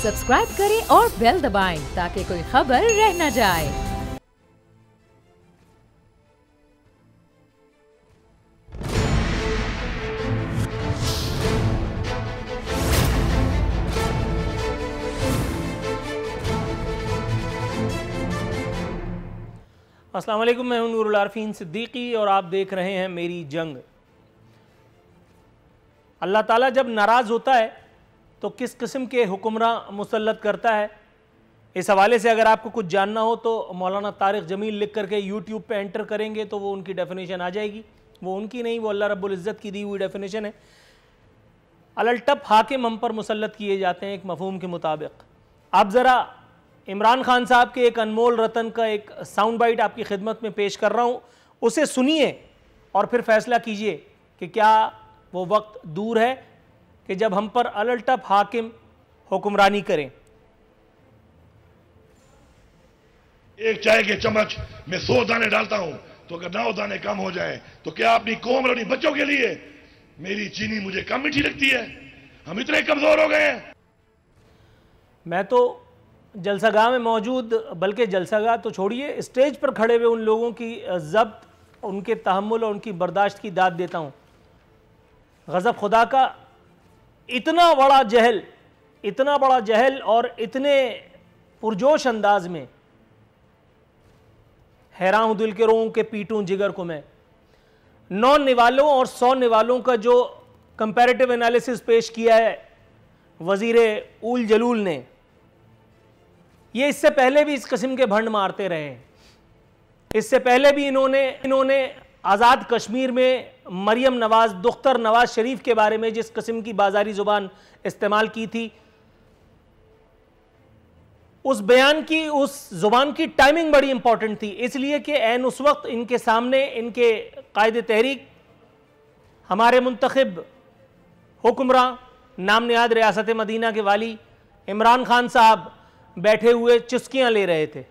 Subscribe करें और bell दबाएं ताकि कोई खबर रह न जाए। अस्सलाम वालेकुम, मैं हूं नूरुल आरफीन सिद्दीकी और आप देख रहे हैं मेरी जंग। अल्लाह ताला जब नाराज़ होता है तो किस किस्म के हुक्मरान मुसल्लत करता है, इस हवाले से अगर आपको कुछ जानना हो तो मौलाना तारिक जमील लिख करके यूट्यूब पे एंटर करेंगे तो वो उनकी डेफिनेशन आ जाएगी। वो उनकी नहीं, वो अल्लाह रब्बुल इज़्ज़त की दी हुई डेफिनेशन है। अलटप हाकिम हम पर मुसल्लत किए जाते हैं एक मफहूम के मुताबिक। आप ज़रा इमरान खान साहब के एक अनमोल रतन का एक साउंड बाइट आपकी खिदमत में पेश कर रहा हूँ, उसे सुनिए और फिर फैसला कीजिए कि क्या वो वक्त दूर है कि जब हम पर अलटप हाकिम हुक्मरानी करें। एक चाय के चम्मच में 100 दाने डालता हूं तो अगर 9 दाने कम हो जाए तो क्या अपनी कौम और अपनी बच्चों के लिए मेरी चीनी मुझे कम मीठी लगती है? हम इतने कमजोर हो गए हैं। मैं तो जलसागाह में मौजूद, बल्कि जलसागाह तो छोड़िए, स्टेज पर खड़े हुए उन लोगों की ज़ब्त, उनके तहम्मुल और उनकी बर्दाश्त की दाद देता हूँ। गज़ब खुदा का, इतना बड़ा जहल और इतने पुरजोश अंदाज में हैरान हूँ, दिल के रोऊं के पीटूं जिगर को मैं। 9 निवालों और 100 निवालों का जो कंपैरेटिव एनालिसिस पेश किया है वज़ीर उल जलूल ने, ये इससे पहले भी इस किस्म के भंड मारते रहे हैं। इससे पहले भी इन्होंने आज़ाद कश्मीर में मरियम नवाज, दुख्तर नवाज शरीफ के बारे में जिस किस्म की बाजारी ज़ुबान इस्तेमाल की थी, उस बयान की, उस ज़ुबान की टाइमिंग बड़ी इंपॉर्टेंट थी, इसलिए कि ऐन उस वक्त इनके सामने इनके कायदे तहरीक, हमारे मुंतखब हुक्मरान, नाम निहाद रियासत मदीना के वाली इमरान खान साहब बैठे हुए चुस्कियां ले रहे थे।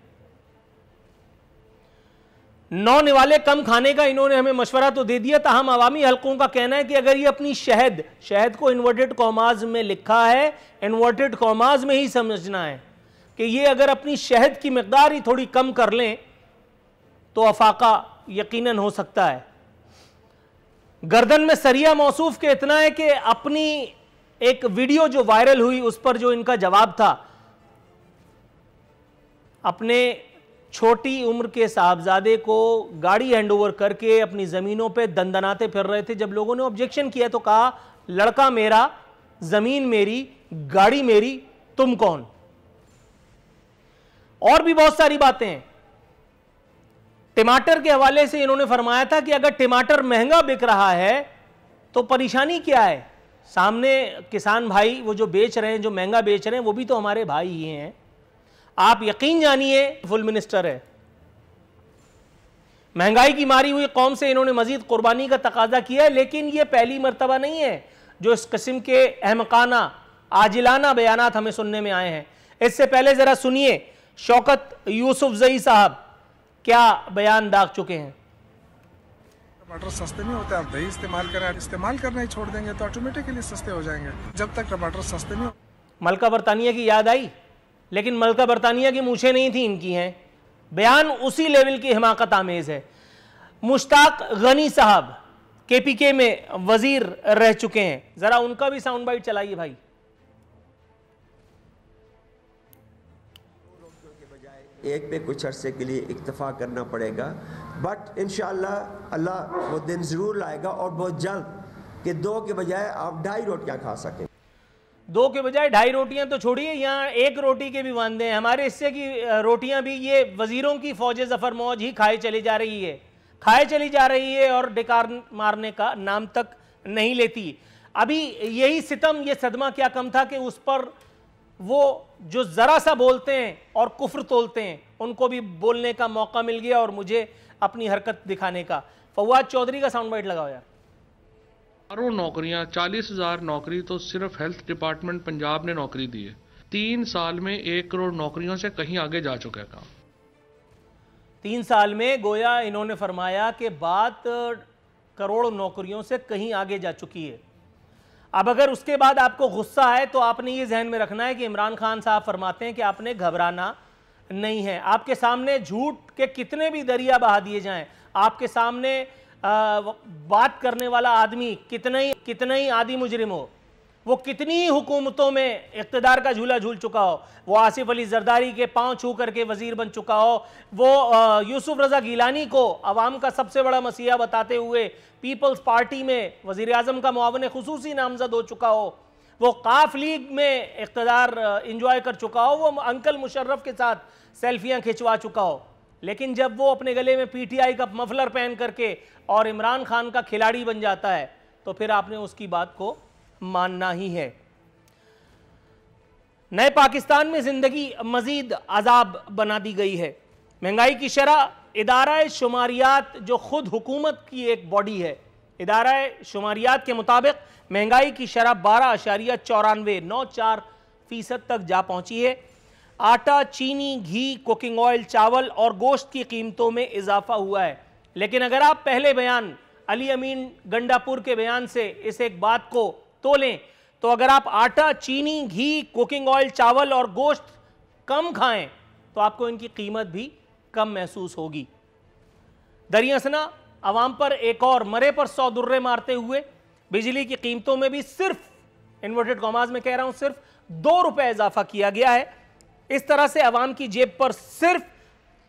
9 निवाले कम खाने का इन्होंने हमें मशवरा तो दे दिया, ताहम अवामी हल्कों का कहना है कि अगर ये अपनी शहद को इन्वर्टेड कॉमाज में लिखा है, इन्वर्टेड कॉमाज में ही समझना है कि ये अगर अपनी शहद की मिकदार ही थोड़ी कम कर लें तो अफाका यकीनन हो सकता है। गर्दन में सरिया मौसूफ के इतना है कि अपनी एक वीडियो जो वायरल हुई उस पर जो इनका जवाब था, अपने छोटी उम्र के साहबजादे को गाड़ी हैंडओवर करके अपनी ज़मीनों पे दंदनाते फिर रहे थे। जब लोगों ने ऑब्जेक्शन किया तो कहा, लड़का मेरा, ज़मीन मेरी, गाड़ी मेरी, तुम कौन? और भी बहुत सारी बातें हैं। टमाटर के हवाले से इन्होंने फरमाया था कि अगर टमाटर महंगा बिक रहा है तो परेशानी क्या है? सामने किसान भाई वो जो बेच रहे हैं, जो महंगा बेच रहे हैं, वो भी तो हमारे भाई ही हैं। आप यकीन जानिए, फुल मिनिस्टर है। महंगाई की मारी हुई कौम से इन्होंने मजीद कुर्बानी का तकाजा किया है, लेकिन यह पहली मर्तबा नहीं है जो इस किस्म के अहमकाना, आजिलाना बयानात हमें सुनने में आए हैं। इससे पहले जरा सुनिए शौकत यूसुफजई साहब क्या बयान दाग चुके हैं। टमाटर सस्ते नहीं होते, आप दही इस्तेमाल करना ही छोड़ देंगे तो ऑटोमेटिकली सस्ते हो जाएंगे। जब तक टमाटर सस्ते नहीं हो। मलका बरतानिया की याद आई, लेकिन मलका बरतानिया की मूछें नहीं थी, इनकी हैं। बयान उसी लेवल की हिमाकत आमेज है। मुश्ताक गनी साहब केपीके में वजीर रह चुके हैं, जरा उनका भी साउंड बाइट चलाइए भाई। एक पे कुछ अरसे के लिए इक्तफा करना पड़ेगा, बट इंशाअल्लाह अल्लाह वो दिन ज़रूर लाएगा और बहुत जल्द कि 2 के बजाय आप 2.5 रोटियां खा सकें। 2 के बजाय 2.5 रोटियां तो छोड़िए, यहाँ 1 रोटी के भी वांदे हैं। हमारे हिस्से की रोटियां भी ये वजीरों की फौज जफर मौज ही खाए चली जा रही है और डिकार मारने का नाम तक नहीं लेती। अभी यही सितम, ये सदमा क्या कम था कि उस पर वो जो जरा सा बोलते हैं और कुफ्र तोलते हैं, उनको भी बोलने का मौका मिल गया और मुझे अपनी हरकत दिखाने का। फवाद चौधरी का साउंड बाइट लगाओ यार। हजारों नौकरियां, 40,000 नौकरी तो सिर्फ हेल्थ डिपार्टमेंट पंजाब ने नौकरी दी है। 3 साल में 1 करोड़ नौकरियों से कहीं आगे जा चुका है काम। 3 साल में गोया इन्होंने फरमाया कि बात करोड़ नौकरियों से कहीं आगे जा चुकी है। अब अगर उसके बाद आपको गुस्सा है तो आपने ये जहन में रखना है कि इमरान खान साहब फरमाते हैं कि आपने घबराना नहीं है। आपके सामने झूठ के कितने भी दरिया बहा दिए जाएं, आपके सामने बात करने वाला आदमी कितना ही आदि मुजरिम हो, वो कितनी ही हुकूमतों में इक़्तिदार का झूला झूल चुका हो, वो आसिफ अली जरदारी के पांव छू करके वजीर बन चुका हो, वो यूसुफ रजा गिलानी को अवाम का सबसे बड़ा मसीहा बताते हुए पीपल्स पार्टी में वजीर आजम का मुआवन खुसूसी नामजद हो चुका हो, वो काफ लीग में इक़्तिदार इंजॉय कर चुका हो, वो अंकल मुशर्रफ के साथ सेल्फियां खिंचवा चुका हो, लेकिन जब वो अपने गले में पीटीआई का मफलर पहन करके और इमरान खान का खिलाड़ी बन जाता है तो फिर आपने उसकी बात को मानना ही है। नए पाकिस्तान में जिंदगी मजीद अजाब बना दी गई है। महंगाई की शरह, इदारा शुमारियात जो खुद हुकूमत की एक बॉडी है, इदारा शुमारियात के मुताबिक महंगाई की शरह 12.94% तक जा पहुंची है। आटा, चीनी, घी, कुकिंग ऑयल, चावल और गोश्त की कीमतों में इजाफा हुआ है। लेकिन अगर आप पहले बयान अली अमीन गंडापुर के बयान से इस एक बात को तोलें तो अगर आप आटा, चीनी, घी, कुकिंग ऑयल, चावल और गोश्त कम खाएं तो आपको इनकी कीमत भी कम महसूस होगी। दरियासना आवाम पर एक और मरे पर 100 दुर्रे मारते हुए बिजली की कीमतों में भी सिर्फ, इन्वर्टेड कॉमास में कह रहा हूं, सिर्फ 2 रुपए इजाफा किया गया है। इस तरह से आवाम की जेब पर सिर्फ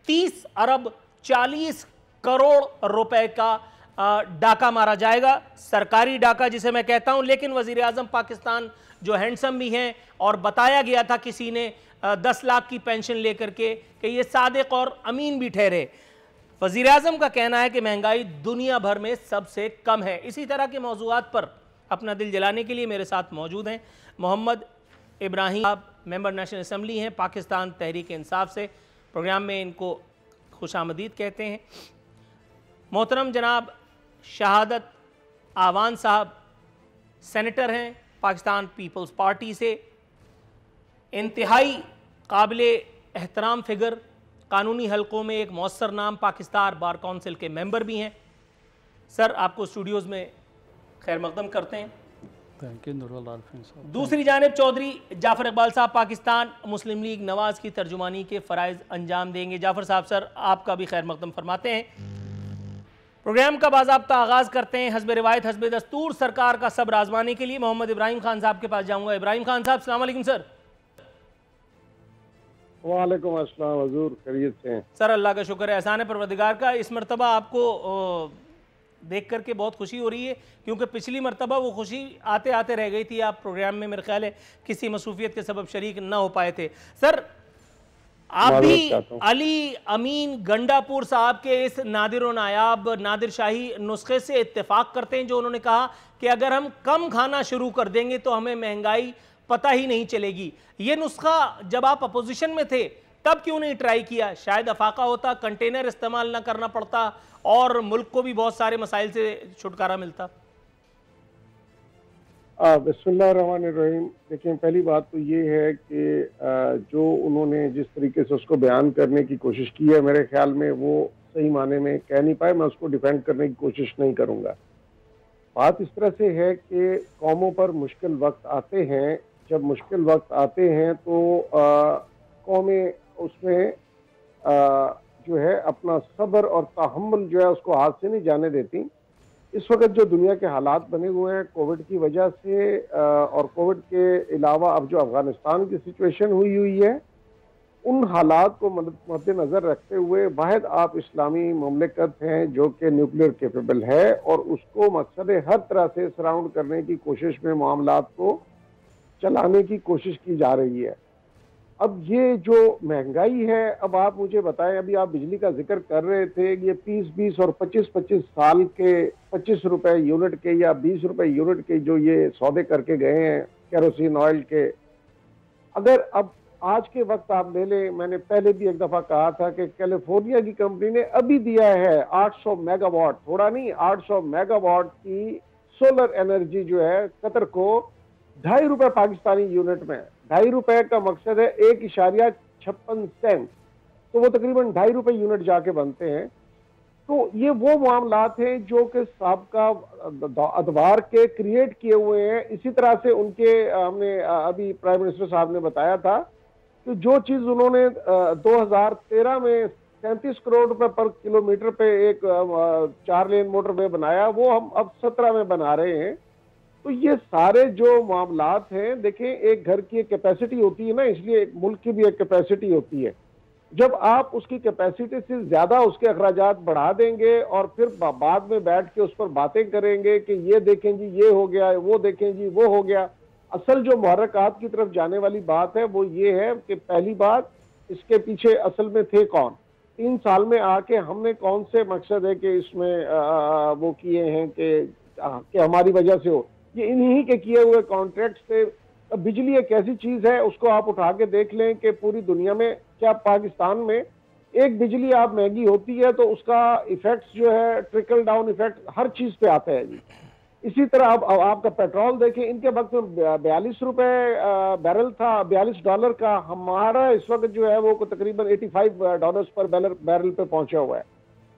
30 अरब 40 करोड़ रुपए का डाका मारा जाएगा, सरकारी डाका जिसे मैं कहता हूं। लेकिन वजीर आजम पाकिस्तान जो हैंडसम भी हैं, और बताया गया था किसी ने 10 लाख की पेंशन लेकर के कि ये सादिक और अमीन भी ठहरे। वजीर आजम का कहना है कि महंगाई दुनिया भर में सबसे कम है। इसी तरह के मौजूआत पर अपना दिल जलाने के लिए मेरे साथ मौजूद हैं Mohammad Ibrahim, member National Assembly हैं पाकिस्तान तहरीक इंसाफ से। प्रोग्राम में इनको खुशामदीद कहते हैं। मोहतरम जनाब शहादत आवान साहब सेनेटर हैं पाकिस्तान पीपल्स पार्टी से, इंतहाई काबिले एहतराम फिगर, कानूनी हलकों में एक मौसर नाम, पाकिस्तान बार काउंसिल के मेंबर भी हैं। सर, आपको स्टूडियोज़ में खैर मकदम करते हैं। Thank you. दूसरी जानिब चौधरी जाफर इकबाल साहब पाकिस्तान मुस्लिम लीग नवाज की तर्जुमानी के फ़राइज़ अंजाम देंगे। जाफर साहब, सर आपका भी खैर मकदम फरमाते हैं। प्रोग्राम का बाज़ाब्ता आगाज़ करते हैं हस्ब रिवायत हस्ब दस्तूर सरकार का सब्र आजमाने के लिए। मोहम्मद इब्राहिम खान साहब के पास जाऊंगा। इब्राहिम खान साहब, अस्सलाम वालेकुम सर। वालेकुम अस्सलाम हुजूर, खैरियत से हैं? सर अल्लाह का शुक्र है, एहसान है परवरदिगार का। इस मरतबा आपको देख करके बहुत खुशी हो रही है, क्योंकि पिछली मरतबा वो खुशी आते आते रह गई थी। आप प्रोग्राम में मेरे ख्याल है किसी मसरूफियत के सबब शरीक ना हो पाए थे। सर, आप भी अली अमीन गंडापुर साहब के इस नादिर व नायाब नादिर शाही नुस्खे से इत्तेफाक करते हैं जो उन्होंने कहा कि अगर हम कम खाना शुरू कर देंगे तो हमें महंगाई पता ही नहीं चलेगी। ये नुस्खा जब आप अपोजिशन में थे तब क्यों नहीं ट्राई किया? शायद अफाका होता, कंटेनर इस्तेमाल ना करना पड़ता और मुल्क को भी बहुत सारे मसाइल से छुटकारा मिलता। बिस्मिल्लाहिर्रहमानिर्रहीम। देखिए, पहली बात तो ये है कि जो उन्होंने जिस तरीके से उसको बयान करने की कोशिश की है, मेरे ख्याल में वो सही माने में कह नहीं पाए। मैं उसको डिफेंड करने की कोशिश नहीं करूँगा। बात इस तरह से है कि कौमों पर मुश्किल वक्त आते हैं। जब मुश्किल वक्त आते हैं तो कौमें उसमें जो है अपना सब्र और तहम्मुल जो है उसको हाथ से नहीं जाने देती। इस वक्त जो दुनिया के हालात बने हुए हैं कोविड की वजह से, और कोविड के अलावा अब जो अफगानिस्तान की सिचुएशन हुई है, उन हालात को मद्देनज़र रखते हुए वाहिद आप इस्लामी मुमलिकत हैं जो कि न्यूक्लियर कैपेबल है, और उसको मकसद हर तरह से सराउंड करने की कोशिश में मामलात को चलाने की कोशिश की जा रही है। अब ये जो महंगाई है, अब आप मुझे बताएं, अभी आप बिजली का जिक्र कर रहे थे, ये 20-20 और 25-25 साल के 25 रुपए यूनिट के या 20 रुपए यूनिट के जो ये सौदे करके गए हैं केरोसिन ऑयल के, अगर अब आज के वक्त आप ले लें, मैंने पहले भी एक दफ़ा कहा था कि कैलिफोर्निया की कंपनी ने अभी दिया है 800 मेगावाट, थोड़ा नहीं, 800 मेगावाट की सोलर एनर्जी जो है कतर को 2.5 रुपए पाकिस्तानी यूनिट में। 2.5 रुपए का मकसद है 1.56 सेंट, तो वो तकरीबन 2.5 रुपए यूनिट जाके बनते हैं। तो ये वो मामलात हैं जो कि साबका अदवार के क्रिएट किए हुए हैं। इसी तरह से उनके हमने अभी प्राइम मिनिस्टर साहब ने बताया था कि जो चीज उन्होंने 2013 में 37 करोड़ रुपए पर किलोमीटर पे एक 4 लेन मोटरवे बनाया, वो हम अब 17 में बना रहे हैं। तो ये सारे जो मामलात हैं, देखें एक घर की एक कैपेसिटी होती है ना, इसलिए एक मुल्क की भी एक कैपेसिटी होती है। जब आप उसकी कैपेसिटी से ज्यादा उसके अखराजात बढ़ा देंगे और फिर बाद में बैठ के उस पर बातें करेंगे कि ये देखें जी ये हो गया, वो देखें जी वो हो गया, असल जो मुहर्रकात की तरफ जाने वाली बात है वो ये है कि पहली बात, इसके पीछे असल में थे कौन? 3 साल में आके हमने कौन से मकसद है कि इसमें वो किए हैं कि हमारी वजह से हो? ये इन्हीं के किए हुए कॉन्ट्रैक्ट से। बिजली एक ऐसी चीज है, उसको आप उठा के देख लें कि पूरी दुनिया में, क्या पाकिस्तान में एक बिजली आप महंगी होती है तो उसका इफेक्ट जो है, ट्रिकल डाउन इफेक्ट हर चीज पे आता है जी। इसी तरह अब आपका पेट्रोल देखें, इनके वक्त में 42 रुपए बैरल था, $42 का। हमारा इस वक्त जो है वो तकरीबन $85 पर बैरल पे पहुंचा हुआ है।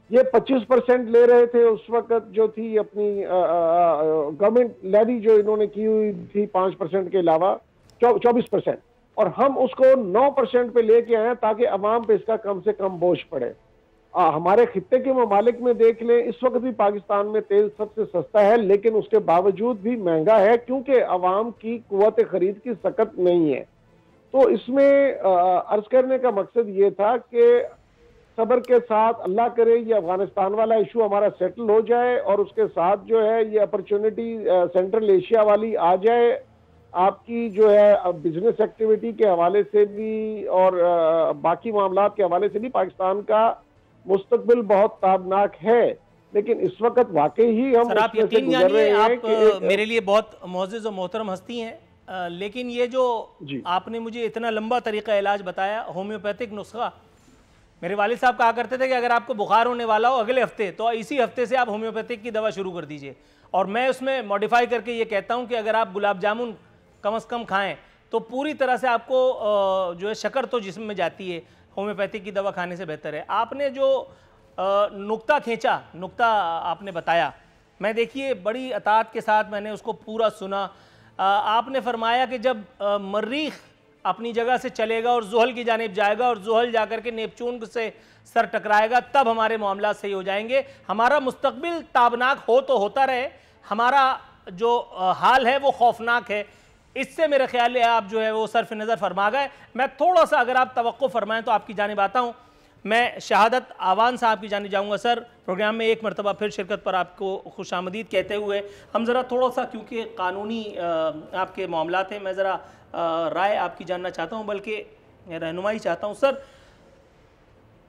ये 25% ले रहे थे उस वक्त जो थी अपनी गवर्नमेंट लेवी जो इन्होंने की हुई थी 5% के अलावा 24%, और हम उसको 9% पे लेके आए ताकि अवाम पे इसका कम से कम बोझ पड़े। हमारे खित्ते के ममालिक में देख लें, इस वक्त भी पाकिस्तान में तेल सबसे सस्ता है, लेकिन उसके बावजूद भी महंगा है क्योंकि अवाम की कुव्वत खरीद की सकत नहीं है। तो इसमें अर्ज करने का मकसद ये था कि सब्र के साथ, अल्लाह करे ये अफगानिस्तान वाला इशू हमारा सेटल हो जाए और उसके साथ जो है ये अपॉर्चुनिटी सेंट्रल एशिया वाली आ जाए। आपकी जो है बिजनेस एक्टिविटी के हवाले से भी और बाकी मामलात के हवाले से भी पाकिस्तान का मुस्तकबिल बहुत ताबनाक है, लेकिन इस वक्त वाकई ही हम सर, आप यकीन जानिए, आप मेरे लिए बहुत मोअज़्ज़िज़ और मोहतरम हस्ती हैं, लेकिन ये जो आपने मुझे इतना लंबा तरीका इलाज बताया, होम्योपैथिक नुस्खा, मेरे वालिद साहब कहा करते थे कि अगर आपको बुखार होने वाला हो अगले हफ्ते, तो इसी हफ्ते से आप होम्योपैथिक की दवा शुरू कर दीजिए। और मैं उसमें मॉडिफाई करके ये कहता हूँ कि अगर आप गुलाब जामुन कम से कम खाएं तो पूरी तरह से आपको जो है शक्कर तो जिस्म में जाती है, होम्योपैथिक की दवा खाने से बेहतर है। आपने जो नुक्ता खींचा, नुक्ता आपने बताया, मैं देखिए बड़ी अतात के साथ मैंने उसको पूरा सुना। आपने फरमाया कि जब मरीख अपनी जगह से चलेगा और ज़ुहल की जानिब जाएगा और ज़ुहल जाकर के नेपचून से सर टकराएगा, तब हमारे मामला सही हो जाएंगे। हमारा मुस्तकबिल ताबनाक हो तो होता रहे, हमारा जो हाल है वो खौफनाक है। इससे मेरे ख्याल है आप जो है वो सरफ नज़र फरमा गए। मैं थोड़ा सा अगर आप तवक्को फरमाएं तो आपकी जानिब आता हूँ। मैं शहादत आवान साहब की जानिब जाऊँगा। सर, प्रोग्राम में एक मरतबा फिर शिरकत पर आपको खुशामदीद कहते हुए हम ज़रा थोड़ा सा, क्योंकि कानूनी आपके मामलात हैं, मैं ज़रा राय आपकी जानना चाहता हूँ, बल्कि रहनुमाई चाहता हूँ। सर,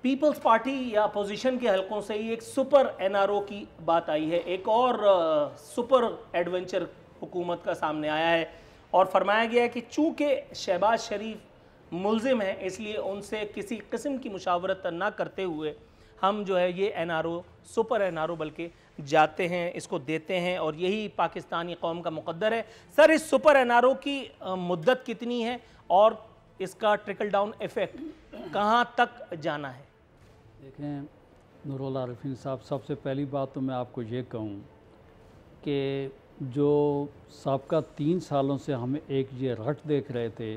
पीपल्स पार्टी या अपोजिशन के हलकों से ही एक सुपर NRO की बात आई है, एक और सुपर एडवेंचर हुकूमत का सामने आया है और फरमाया गया है कि चूँकि शहबाज शरीफ मुल्जिम है, इसलिए उनसे किसी किस्म की मुशावरत न करते हुए हम जो है ये NRO, सुपर NRO बल्कि जाते हैं, इसको देते हैं, और यही पाकिस्तानी कौम का मुकद्दर है। सर, इस सुपर NRO की मुद्दत कितनी है और इसका ट्रिकल डाउन इफ़ेक्ट कहाँ तक जाना है? देखें नूरुल आरिफीन साहब, सबसे पहली बात तो मैं आपको ये कहूँ कि जो साबका 3 सालों से हमें एक ये रट देख रहे थे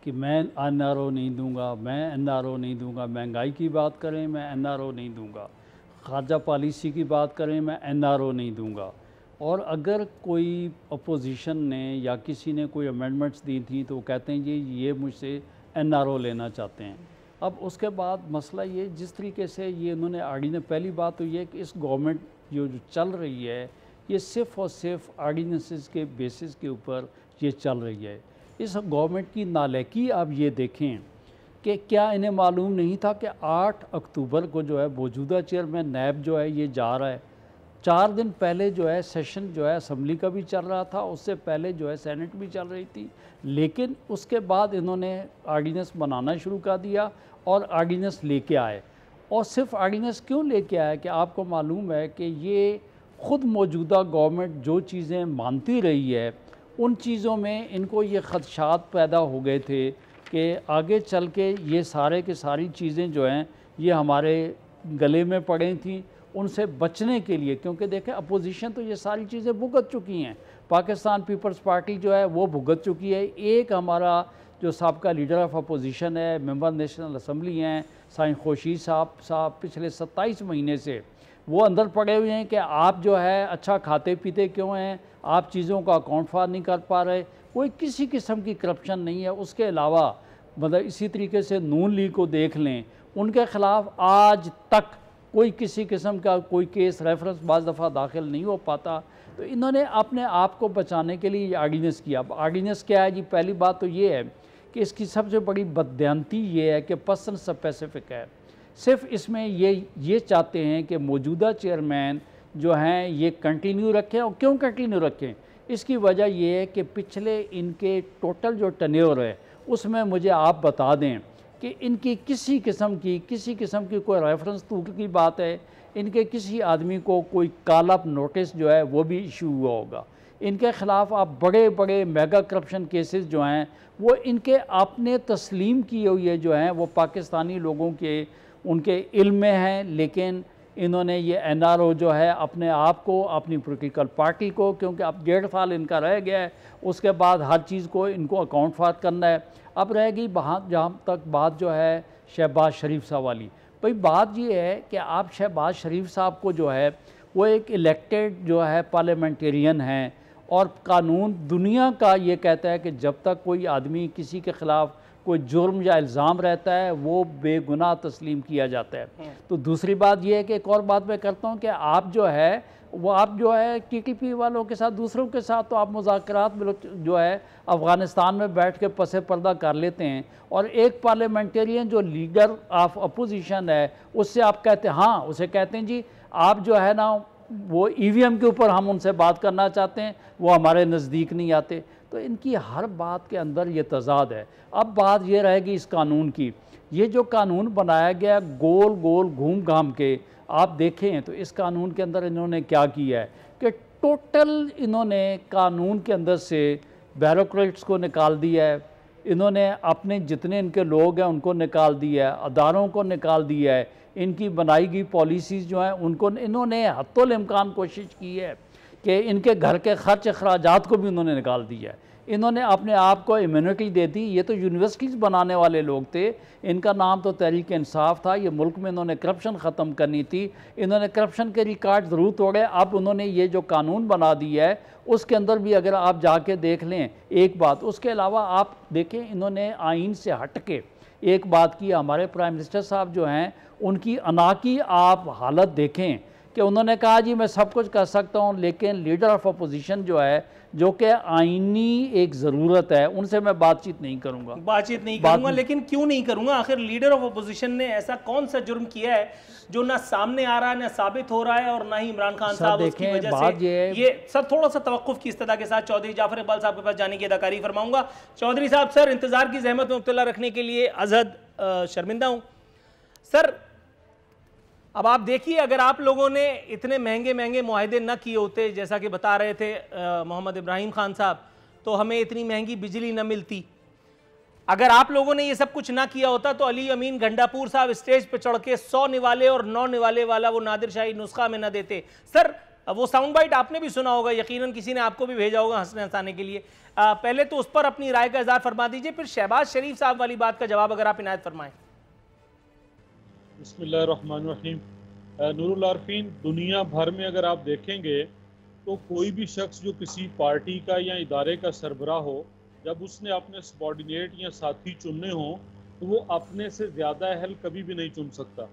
कि मैं NRO नहीं दूंगा, मैं NRO नहीं दूंगा, महंगाई की बात करें मैं NRO नहीं दूंगा, खारजा पॉलिसी की बात करें मैं NRO नहीं दूंगा, और अगर कोई अपोजिशन ने या किसी ने कोई अमेंडमेंट्स दी थी तो वो कहते हैं ये मुझसे NRO लेना चाहते हैं। अब उसके बाद मसला ये, जिस तरीके से ये उन्होंने आर्डिनेंस, पहली बात तो ये कि इस गवर्नमेंट जो चल रही है ये सिर्फ़ और सिर्फ आर्डिनेंसेस के बेसिस के ऊपर ये चल रही है। इस गवर्नमेंट की नालायकी आप ये देखें कि क्या इन्हें मालूम नहीं था कि 8 अक्टूबर को जो है मौजूदा चेयरमैन नैब जो है ये जा रहा है। 4 दिन पहले जो है सेशन जो है असम्बली का भी चल रहा था, उससे पहले जो है सेनेट भी चल रही थी, लेकिन उसके बाद इन्होंने आर्डिनेंस बनाना शुरू कर दिया और आर्डिनेंस लेके आए। और सिर्फ आर्डिनेंस क्यों लेके आए कि आपको मालूम है कि ये ख़ुद मौजूदा गवर्नमेंट जो चीज़ें मानती रही है उन चीज़ों में इनको ये ख़दशात पैदा हो गए थे कि आगे चल के ये सारे के सारी चीज़ें जो हैं ये हमारे गले में पड़ी थी उनसे बचने के लिए, क्योंकि देखें अपोजिशन तो ये सारी चीज़ें भुगत चुकी हैं। पाकिस्तान पीपल्स पार्टी जो है वो भुगत चुकी है। एक हमारा जो साबका लीडर ऑफ अपोजिशन है, मेंबर नेशनल असम्बली हैं साईं खुर्शीद साहब पिछले 27 महीने से वो अंदर पड़े हुए हैं कि आप जो है अच्छा खाते पीते क्यों हैं, आप चीज़ों का अकाउंट फार नहीं कर पा रहे। कोई किसी किस्म की करप्शन नहीं है। उसके अलावा मतलब इसी तरीके से नून लीग को देख लें, उनके ख़िलाफ़ आज तक कोई किसी किस्म का कोई केस रेफरेंस बाज़ दफ़ा दाखिल नहीं हो पाता। तो इन्होंने अपने आप को बचाने के लिए आर्डीनेंस किया। अब आर्डीनेंस क्या है जी? पहली बात तो ये है कि इसकी सबसे बड़ी बददियानती ये है कि पर्सन स्पेसिफिक है। सिर्फ इसमें ये चाहते हैं कि मौजूदा चेयरमैन जो हैं ये कंटिन्यू रखें। और क्यों कंटिन्यू रखें? इसकी वजह ये है कि पिछले इनके टोटल जो टेन्योर है उसमें मुझे आप बता दें कि इनकी किसी किस्म की कोई रेफरेंस तूल की बात है, इनके किसी आदमी को कोई काला नोटिस जो है वो भी इशू हुआ होगा। इनके ख़िलाफ़ आप बड़े बड़े मेगा करप्शन केसेस जो हैं वो इनके आपने तस्लीम किए हुए जो हैं वो पाकिस्तानी लोगों के उनके इल्म में हैं। लेकिन इन्होंने ये NRO जो है अपने आप को, अपनी पॉलिटिकल पार्टी को, क्योंकि अब 1.5 साल इनका रह गया है, उसके बाद हर चीज़ को इनको अकाउंट फार करना है। अब रह गई जहाँ तक बात जो है शहबाज शरीफ साहब वाली। भाई बात ये है कि आप शहबाज शरीफ साहब को जो है वो एक इलेक्टेड जो है पार्लियामेंटेरियन हैं, और कानून दुनिया का ये कहता है कि जब तक कोई आदमी किसी के ख़िलाफ़ कोई जुर्म या इल्ज़ाम रहता है वो बेगुनाह तस्लीम किया जाता है। तो दूसरी बात यह है कि एक और बात मैं करता हूँ कि आप जो है TTP वालों के साथ, दूसरों के साथ तो आप मुज़ाकरात जो है अफ़गानिस्तान में बैठ के पसे पर्दा कर लेते हैं, और एक पार्लियामेंटेरियन जो लीडर ऑफ अपोजिशन है उससे आप कहते हैं, हाँ उसे कहते हैं जी आप जो है ना वो EVM के ऊपर हम उनसे बात करना चाहते हैं, वो हमारे नज़दीक नहीं आते। तो इनकी हर बात के अंदर ये तज़ाद है। अब बात ये रहेगी इस कानून की। ये जो कानून बनाया गया गोल गोल घूम घाम के आप देखें तो इस कानून के अंदर इन्होंने क्या किया है कि टोटल इन्होंने कानून के अंदर से ब्यूरोक्रेट्स को निकाल दिया है, इन्होंने अपने जितने इनके लोग हैं उनको निकाल दिया है, अदारों को निकाल दिया है, इनकी बनाई गई पॉलिसीज़ जो हैं उनको इन्होंने हत्तुल इम्कान कोशिश की है कि इनके घर के खर्च अखराजात को भी उन्होंने निकाल दिया है। इन्होंने अपने आप को इम्यूनिटी दे दी। ये तो यूनिवर्सिटीज़ बनाने वाले लोग थे, इनका नाम तो तहरीक इंसाफ था। ये मुल्क में इन्होंने करप्शन ख़त्म करनी थी, इन्होंने करप्शन के रिकॉर्ड ज़रूर तोड़े। अब उन्होंने ये जो कानून बना दिया है उसके अंदर भी अगर आप जाके देख लें एक बात, उसके अलावा आप देखें इन्होंने आइन से हट के एक बात की। हमारे प्राइम मिनिस्टर साहब जो हैं उनकी अना की आप हालत देखें कि उन्होंने कहा जी मैं सब कुछ कर सकता हूँ, लेकिन लीडर ऑफ अपोजिशन जो है जो कि आईनी एक ज़रूरत है उनसे मैं बातचीत नहीं करूँगा। लेकिन क्यों नहीं करूँगा? आखिर लीडर ऑफ अपोजिशन ने ऐसा कौन सा जुर्म किया है जो ना सामने आ रहा है, ना साबित हो रहा है, और ना ही इमरान खान साहब उसकी वजह से ये सर थोड़ा सा तवक्कुफ की इस्तदा के साथ चौधरी जाफर इकबाल साहब के पास जाने की अदाकारी फरमाऊंगा। चौधरी साहब सर इंतजार की जहमत में मुब्तला रखने के लिए अजहद शर्मिंदा हूँ। सर अब आप देखिए, अगर आप लोगों ने इतने महंगे महंगे मुआहदे न किए होते जैसा कि बता रहे थे मोहम्मद इब्राहिम खान साहब, तो हमें इतनी महंगी बिजली न मिलती। अगर आप लोगों ने ये सब कुछ ना किया होता तो अली अमीन गंडापुर साहब स्टेज पे चढ़ के 100 निवाले और 9 निवाले वाला वो नादिर शाही नुस्खा में न देते। सर वो साउंड बाइट आपने भी सुना होगा, यकीनन किसी ने आपको भी भेजा होगा हंसने हंसाने के लिए। पहले तो उस पर अपनी राय का इज़हार फरमा दीजिए, फिर शहबाज शरीफ साहब वाली बात का जवाब अगर आप इनायत फरमाएं। बिस्मिल्लाहिर्रहमानिर्रहीम। नूरुल आरफीन, दुनिया भर में अगर आप देखेंगे तो कोई भी शख्स जो किसी पार्टी का या इदारे का सरबराह हो, जब उसने अपने सबॉर्डिनेट या साथी चुनने हों तो वो अपने से ज़्यादा अहल कभी भी नहीं चुन सकता।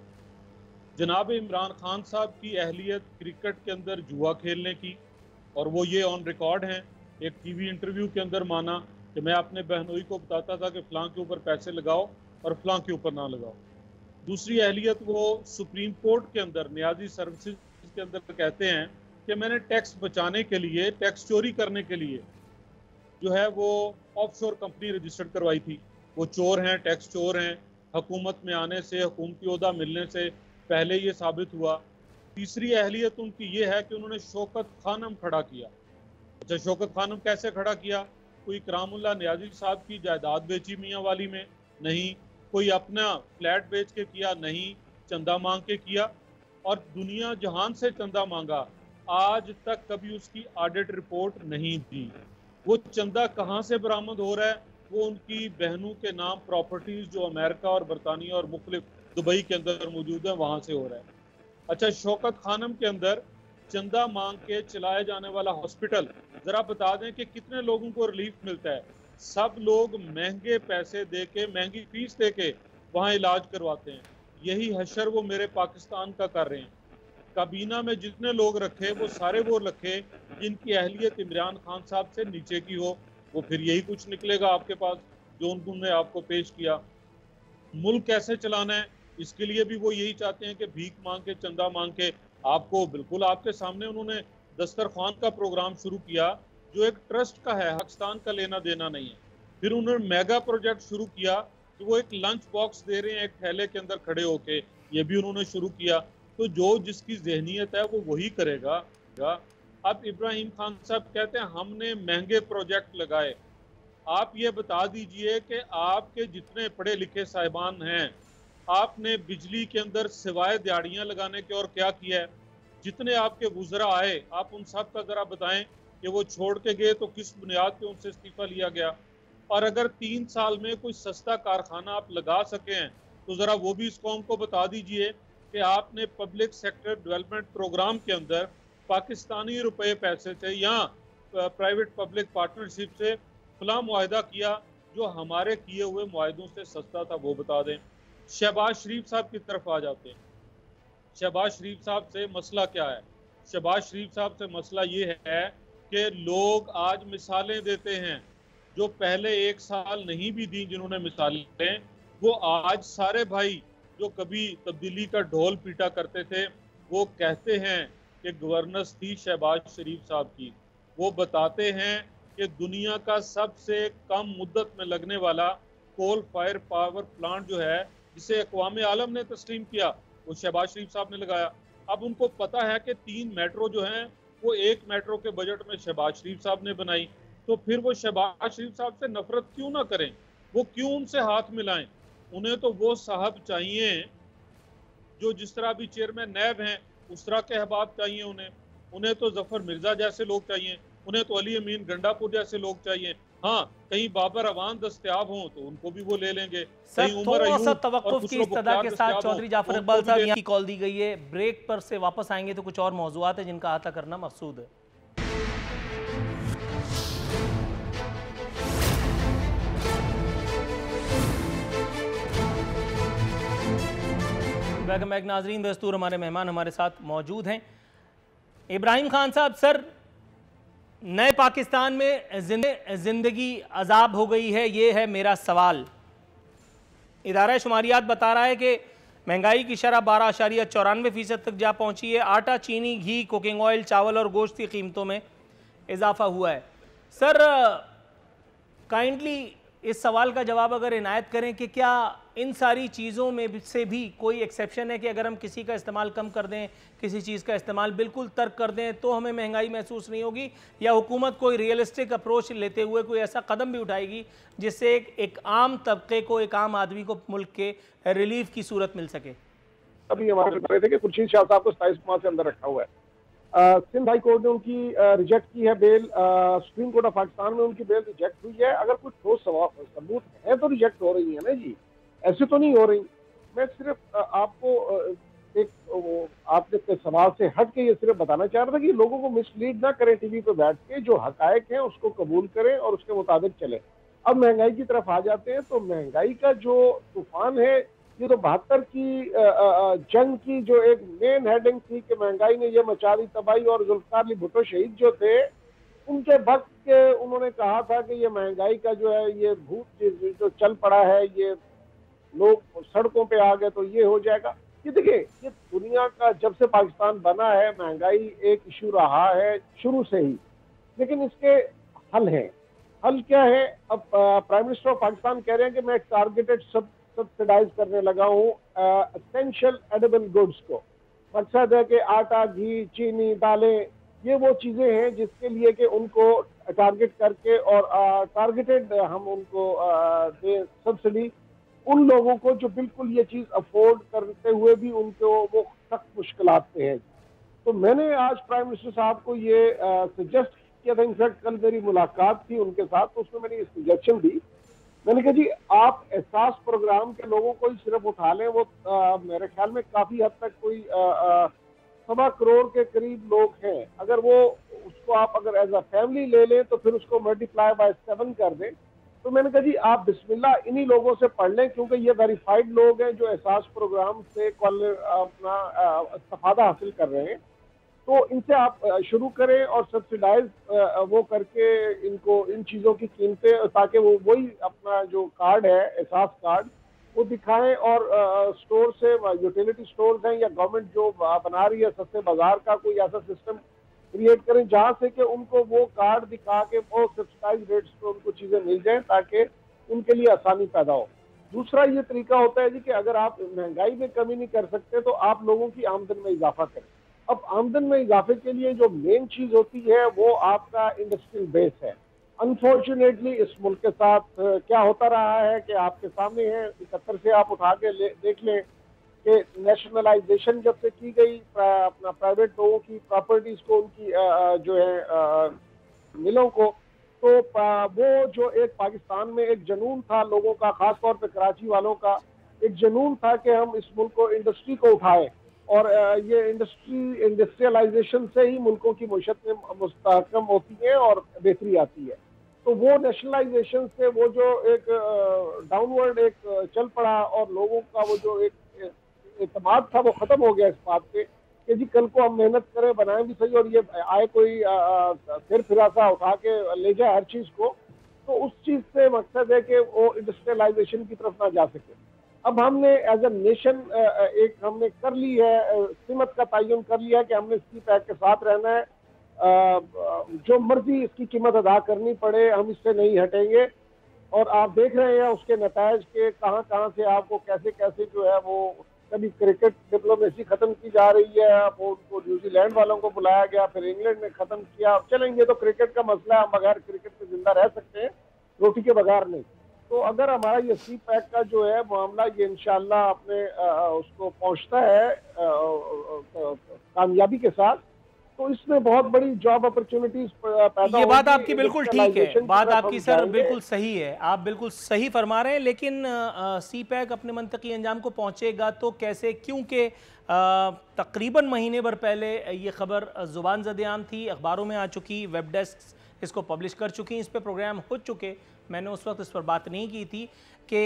जनाब इमरान खान साहब की अहलियत क्रिकेट के अंदर जुआ खेलने की, और वो ये ऑन रिकॉर्ड हैं, एक टीवी इंटरव्यू के अंदर माना कि मैं अपने बहनोई को बताता था कि फ़लाँ के ऊपर पैसे लगाओ और फ़लाँ के ऊपर ना लगाओ। दूसरी अहलियत वो सुप्रीम कोर्ट के अंदर न्याजी सर्विसेज के अंदर कहते हैं कि मैंने टैक्स बचाने के लिए, टैक्स चोरी करने के लिए जो है वो ऑफशोर कंपनी रजिस्टर्ड करवाई थी। वो चोर हैं, टैक्स चोर हैं, हुकूमत में आने से, हुकूमती ओहदा मिलने से पहले ये साबित हुआ। तीसरी अहलियत उनकी ये है कि उन्होंने शौकत खानम खड़ा किया। अच्छा, शौकत खानम कैसे खड़ा किया? कोई इकरामुल्लाह न्याजी साहब की जायदाद बेची मियाँ वाली में? नहीं। कोई अपना फ्लैट बेच के किया? नहीं। चंदा मांग के किया? और दुनिया जहान से चंदा मांगा, आज तक कभी उसकी ऑडिट रिपोर्ट नहीं दी। वो चंदा कहाँ से बरामद हो रहा है? वो उनकी बहनों के नाम प्रॉपर्टीज जो अमेरिका और बरतानिया और मुख्तलिफ दुबई के अंदर मौजूद है, वहां से हो रहा है। अच्छा, शौकत खानम के अंदर चंदा मांग के चलाए जाने वाला हॉस्पिटल, जरा बता दें कि कितने लोगों को रिलीफ मिलता है? सब लोग महंगे पैसे दे के, महंगी फीस दे के वहाँ इलाज करवाते हैं। यही हशर वो मेरे पाकिस्तान का कर रहे हैं। काबीना में जितने लोग रखे वो सारे वो रखे जिनकी अहलियत इमरान खान साहब से नीचे की हो। वो फिर यही कुछ निकलेगा आपके पास जो उन्होंने आपको पेश किया। मुल्क कैसे चलाना है, इसके लिए भी वो यही चाहते हैं कि भीख मांग के, चंदा मांग के। आपको बिल्कुल आपके सामने उन्होंने दस्तरखान का प्रोग्राम शुरू किया जो एक ट्रस्ट का है, पाकिस्तान का लेना देना नहीं है। फिर उन्होंने मेगा प्रोजेक्ट शुरू किया कि वो एक लंच बॉक्स दे रहे हैं एक थैले के अंदर खड़े होके, ये भी उन्होंने शुरू किया। तो जो जिसकी जहनीत है वो वही करेगा। अब इब्राहिम खान साहब कहते हैं हमने महंगे प्रोजेक्ट लगाए। आप ये बता दीजिए कि आपके जितने पढ़े लिखे साहिबान हैं, आपने बिजली के अंदर सिवाय दिहाड़ियाँ लगाने के और क्या किया है? जितने आपके वुज़रा आए, आप उन सब का ज़रा बताएं कि वो छोड़ के गए तो किस बुनियाद पे उनसे इस्तीफा लिया गया। और अगर 3 साल में कोई सस्ता कारखाना आप लगा सके हैं तो ज़रा वो भी इस कौम को बता दीजिए कि आपने पब्लिक सेक्टर डेवलपमेंट प्रोग्राम के अंदर पाकिस्तानी रुपए पैसे से या प्राइवेट पब्लिक पार्टनरशिप से फला मुआहदा किया जो हमारे किए हुए मुआहदों से सस्ता था, वो बता दें। शहबाज शरीफ साहब की तरफ आ जाते हैं। शहबाज शरीफ साहब से मसला क्या है? शहबाज शरीफ साहब से मसला ये है कि लोग आज मिसालें देते हैं जो पहले 1 साल नहीं भी दी, जिन्होंने मिसालें दें, वो आज सारे भाई जो कभी तब्दीली का ढोल पीटा करते थे वो कहते हैं कि गवर्नेंस थी शहबाज शरीफ साहब की। वो बताते हैं कि दुनिया का सबसे कम मुद्दत में लगने वाला कोल फायर पावर प्लांट जो है, जिसे अक़वाम आलम ने तस्लीम किया, वो शहबाज शरीफ साहब ने लगाया। अब उनको पता है कि 3 मेट्रो जो हैं वो 1 मेट्रो के बजट में शहबाज शरीफ साहब ने बनाई। तो फिर वो शहबाज शरीफ साहब से नफरत क्यों ना करें? वो क्यों उनसे हाथ मिलाएं? उन्हें तो वो साहब चाहिए जो जिस तरह भी चेयरमैन नैब हैं उस तरह के अहबाब चाहिए उन्हें तो जफर मिर्जा जैसे लोग चाहिए, उन्हें तो अली अमीन गंडापुर जैसे लोग चाहिए। हाँ, कहीं बाबर अवान दस्तयाब हों तो उनको भी वो ले लेंगे। सर, थोड़ा सा तवक्कुफ की इस्तदा के साथ चौधरी जाफर इकबाल साहब यहाँ की कॉल दी गई है। ब्रेक पर से वापस आएंगे तो कुछ और मौजूआत है जिनका अहाता करना मकसूद है। वेलकम बैक नाजरीन। दस्तूर हमारे मेहमान हमारे साथ मौजूद हैं। इब्राहिम खान साहब, सर, नए पाकिस्तान में जिंदगी अजाब हो गई है, ये है मेरा सवाल। इदारा शुमारियात बता रहा है कि महंगाई की शरह 12.94% तक जा पहुंची है। आटा, चीनी, घी, कुकिंग ऑयल, चावल और गोश्त की कीमतों में इजाफा हुआ है। सर, काइंडली इस सवाल का जवाब अगर इनायत करें कि क्या इन सारी चीज़ों में से भी कोई एक्सेप्शन है कि अगर हम किसी का इस्तेमाल कम कर दें, किसी चीज़ का इस्तेमाल बिल्कुल तर्क कर दें तो हमें महंगाई महसूस नहीं होगी, या हुकूमत कोई रियलिस्टिक अप्रोच लेते हुए कोई ऐसा कदम भी उठाएगी जिससे एक आम तबके को, एक आम आदमी को मुल्क के रिलीफ की सूरत मिल सके? अभी हमारे बता रहे थे कि खुर्शीद शाह साहब को 27 माह से अंदर रखा हुआ है। सिंध हाई कोर्ट ने उनकी रिजेक्ट की है bail. Supreme Court of Pakistan में उनकी बेल रिजेक्ट हुई है। अगर कुछ ठोस सबूत है तो रिजेक्ट हो रही है ना जी, ऐसे तो नहीं हो रही। मैं सिर्फ आपको आपके सवाल से हट के ये सिर्फ बताना चाह रहा था कि लोगों को मिसलीड ना करें टीवी पे बैठ के, जो हकायक है उसको कबूल करें और उसके मुताबिक चले। अब महंगाई की तरफ आ जाते हैं तो महंगाई का जो तूफान है, ये तो 72 की जंग की जो एक मेन हेडिंग थी कि महंगाई ने ये मचा दी तबाही, और जुल्फिकार अली भुट्टो शहीद जो थे उनके वक्त के उन्होंने कहा था कि ये महंगाई का जो है ये भूत जो चल पड़ा है, ये लोग सड़कों पे आ गए तो ये हो जाएगा। ये देखिए, ये दुनिया का जब से पाकिस्तान बना है महंगाई एक इशू रहा है शुरू से ही, लेकिन इसके हल हैं। हल क्या है? अब प्राइम मिनिस्टर ऑफ पाकिस्तान कह रहे हैं कि मैं टारगेटेड सब्सिडाइज करने लगा हूँ एसेंशियल एडिबल गुड्स को। मकसद है कि आटा, घी, चीनी, दालें, ये वो चीजें हैं जिसके लिए कि उनको टारगेट करके और टारगेटेड हम उनको दे सब्सिडी, उन लोगों को जो बिल्कुल ये चीज़ अफोर्ड करते हुए भी उनको वो सख्त मुश्किलात में है। तो मैंने आज प्राइम मिनिस्टर साहब को ये सजेस्ट किया था, इनफैक्ट कल मेरी मुलाकात थी उनके साथ, तो उसमें मैंने ये सजेशन दी। मैंने कहा जी आप एहसास प्रोग्राम के लोगों को ही सिर्फ उठा लें, वो मेरे ख्याल में काफ़ी हद तक कोई 1.25 करोड़ के करीब लोग हैं। अगर वो उसको आप अगर एज अ फैमिली ले लें तो फिर उसको मल्टीप्लाई बाय 7 कर दें। तो मैंने कहा जी आप बिस्मिल्लाह इन्हीं लोगों से पढ़ लें, क्योंकि ये वेरीफाइड लोग हैं जो एहसास प्रोग्राम से अपना इस्तेफादा हासिल कर रहे हैं। तो इनसे आप शुरू करें और सब्सिडाइज वो करके इनको इन चीज़ों की कीमतें, ताकि वो वही अपना जो कार्ड है एहसास कार्ड वो दिखाएं, और स्टोर से यूटिलिटी स्टोर्स हैं या गवर्नमेंट जो बना रही है सस्ते बाजार का कोई ऐसा सिस्टम क्रिएट करें जहाँ से कि उनको वो कार्ड दिखा के वो सब्सिडाइज रेट्स पे उनको चीज़ें मिल जाएं, ताकि उनके लिए आसानी पैदा हो। दूसरा ये तरीका होता है जी कि अगर आप महंगाई में कमी नहीं कर सकते तो आप लोगों की आमदन में इजाफा करें। अब आमदन में इजाफे के लिए जो मेन चीज़ होती है वो आपका इंडस्ट्रियल बेस है। अनफॉर्चुनेटली इस मुल्क के साथ क्या होता रहा है कि आपके सामने है, 71 से आप उठा के देख लें कि नेशनलाइजेशन जब से की गई अपना प्राइवेट लोगों की प्रॉपर्टीज को उनकी जो है मिलों को, तो वो जो एक पाकिस्तान में एक जुनून था लोगों का, खास तौर पे कराची वालों का एक जुनून था कि हम इस मुल्क को इंडस्ट्री को उठाए, और ये इंडस्ट्रियलाइजेशन से ही मुल्कों की मईशत में मुस्तहकम होती है और बेहतरी आती है। तो वो नेशनलाइजेशन से वो जो एक डाउनवर्ड एक चल पड़ा और लोगों का वो जो एक एतमाद था वो ख़त्म हो गया इस बात पे कि जी कल को हम मेहनत करें, बनाएं भी सही, और ये आए कोई फिर फिरासा उठा के ले जाए हर चीज़ को। तो उस चीज़ से मकसद है कि वो इंडस्ट्रियलाइजेशन की तरफ ना जा सके। अब हमने एज ए नेशन एक हमने कर ली है, सीमत का तयन कर लिया कि हमने सी पैक के साथ रहना है, जो मर्जी इसकी कीमत अदा करनी पड़े हम इससे नहीं हटेंगे। और आप देख रहे हैं उसके नतायज के कहाँ से आपको कैसे कैसे जो है वो कभी क्रिकेट डिप्लोमेसी ख़त्म की जा रही है, वो उनको न्यूजीलैंड वालों को बुलाया गया, फिर इंग्लैंड ने ख़त्म किया। चलेंगे तो क्रिकेट का मसला है, हम बगैर क्रिकेट के जिंदा रह सकते हैं, रोटी के बगैर नहीं। तो अगर हमारा ये सी पैक का जो है मामला ये इंशाल्लाह अपने उसको पहुंचता है कामयाबी के साथ, तो इसमें बहुत बड़ी जॉब अपॉर्चुनिटीज पैदा। ये बात आपकी बिल्कुल ठीक है, बात आपकी सर बिल्कुल सही है, आप बिल्कुल सही फरमा रहे हैं। लेकिन सी पैक अपने मंतकी अंजाम को पहुंचेगा तो कैसे, क्योंकि तकरीबन महीने भर पहले ये खबर जुबान ज़द-ए-आम थी, अखबारों में आ चुकी, वेब डेस्क इसको पब्लिश कर चुकी, इस पर प्रोग्राम हो चुके। मैंने उस वक्त इस पर बात नहीं की थी कि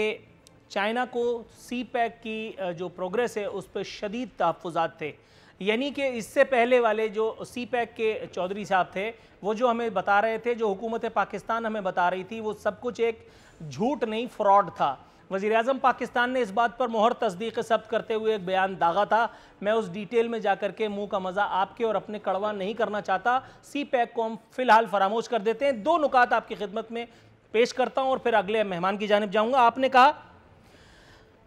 चाइना को सी पैक की जो प्रोग्रेस है उस पर शदीद तहफ़्फ़ुज़ात थे। यानी कि इससे पहले वाले जो सी पैक के चौधरी साहब थे वो जो हमें बता रहे थे, जो हुकूमत पाकिस्तान हमें बता रही थी, वो सब कुछ एक झूठ नहीं फ्रॉड था। वज़ीर-ए-आज़म पाकिस्तान ने इस बात पर मोहर तस्दीक सब्त करते हुए एक बयान दागा था। मैं उस डिटेल में जाकर के मुंह का मज़ा आपके और अपने कड़वा नहीं करना चाहता। सी पैक को हम फ़िलहाल फरामोश कर देते हैं। 2 नुकात आपकी खिदमत में पेश करता हूँ और फिर अगले मेहमान की जानिब जाऊँगा। आपने कहा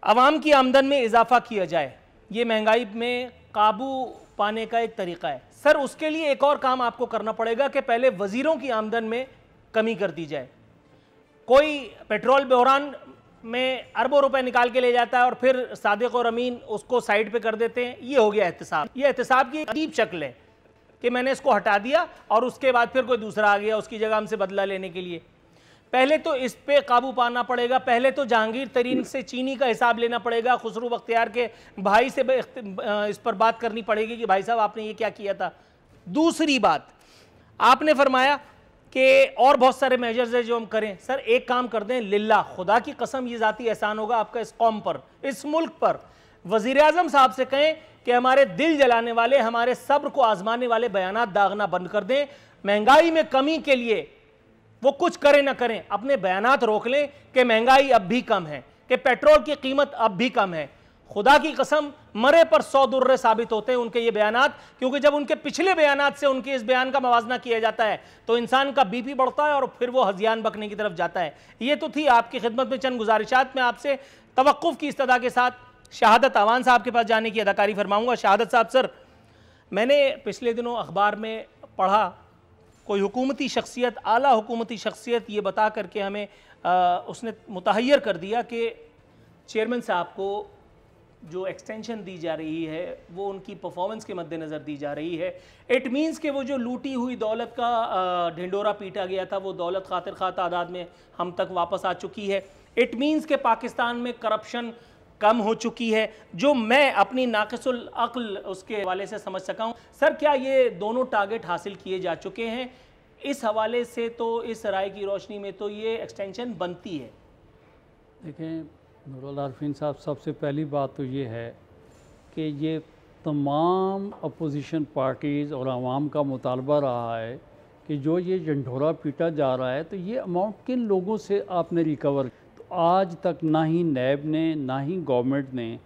अवाम की आमदन में इजाफा किया जाए, ये महंगाई में काबू पाने का एक तरीका है। सर उसके लिए एक और काम आपको करना पड़ेगा कि पहले वजीरों की आमदन में कमी कर दी जाए। कोई पेट्रोल बहरान में अरबों रुपए निकाल के ले जाता है और फिर सादिक और अमीन उसको साइड पे कर देते हैं। ये हो गया एहतिसाब। ये एहतिसाब की अजीब शक्ल है कि मैंने इसको हटा दिया और उसके बाद फिर कोई दूसरा आ गया उसकी जगह हमसे बदला लेने के लिए। पहले तो इस पे काबू पाना पड़ेगा। पहले तो जहांगीर तरीन से चीनी का हिसाब लेना पड़ेगा, खुसरू बख्तियार के भाई से इस पर बात करनी पड़ेगी कि भाई साहब आपने ये क्या किया था। दूसरी बात, आपने फरमाया कि और बहुत सारे मेजर्स है जो हम करें। सर एक काम कर दें, लिल्लाह खुदा की कसम ये ज़ाती एहसान होगा आपका इस कौम पर, इस मुल्क पर। वज़ीर-ए-आज़म साहब से कहें कि हमारे दिल जलाने वाले, हमारे सब्र को आजमाने वाले बयानात दागना बंद कर दें। महंगाई में कमी के लिए वो कुछ करें ना करें, अपने बयानात रोक लें कि महंगाई अब भी कम है, कि पेट्रोल की कीमत अब भी कम है। खुदा की कसम मरे पर 100 दुर्रे साबित होते हैं उनके ये बयानात, क्योंकि जब उनके पिछले बयानात से उनके इस बयान का मवाजना किया जाता है तो इंसान का बीपी बढ़ता है और फिर वो हज़ियान बकने की तरफ जाता है। ये तो थी आपकी खिदमत में चंद गुजारिशात। में आपसे तवक्कुफ़ की इस्तदा के साथ शहादत अवान साहब के पास जाने की अदाकारी फरमाऊँगा। शहादत साहब, सर मैंने पिछले दिनों अखबार में पढ़ा, कोई हुकूमती शख्सियत, आला हुकूमती शख्सियत ये बता करके हमें उसने मुतहय्यर कर दिया कि चेयरमैन साहब को जो एक्सटेंशन दी जा रही है वो उनकी परफॉर्मेंस के मद्देनज़र दी जा रही है। इट मीन्स कि वो जो लूटी हुई दौलत का ढिंडोरा पीटा गया था वो दौलत खातिर खा तादाद में हम तक वापस आ चुकी है। इट मीन्स कि पाकिस्तान में करप्शन कम हो चुकी है, जो मैं अपनी नाक़िसुल अक्ल उसके हवाले से समझ सका हूँ। सर, क्या ये दोनों टारगेट हासिल किए जा चुके हैं? इस हवाले से तो इस राय की रोशनी में तो ये एक्सटेंशन बनती है। देखें नूरुल आरफीन साहब, सबसे पहली बात तो ये है कि ये तमाम अपोजिशन पार्टीज़ और आवाम का मुतालबा रहा है कि जो ये ढिंढोरा पीटा जा रहा है तो ये अमाउंट किन लोगों से आपने रिकवर। तो आज तक ना ही नैब ने ना ही गवर्नमेंट ने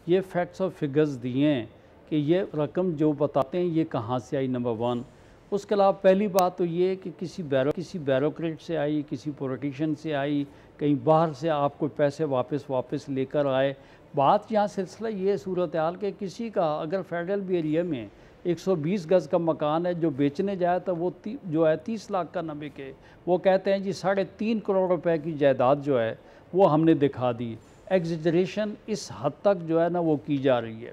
ये फैक्ट्स और फिगर्स दिए हैं कि ये रकम जो बताते हैं ये कहाँ से आई, नंबर 1। उसके अलावा पहली बात तो ये कि किसी बैरोक्रेट से आई, किसी पॉलिटिशियन से आई, कहीं बाहर से आपको पैसे वापस लेकर आए। बात यहाँ सिलसिला ये सूरत हाल कि किसी का अगर फेडरल भी एरिया में 120 गज़ का मकान है जो बेचने जाए तो वो जो है 30 लाख का न बिके, वो कहते हैं जी 3.5 करोड़ रुपए की जायदाद जो है वो हमने दिखा दी। एग्जरेशन इस हद तक जो है ना वो की जा रही है।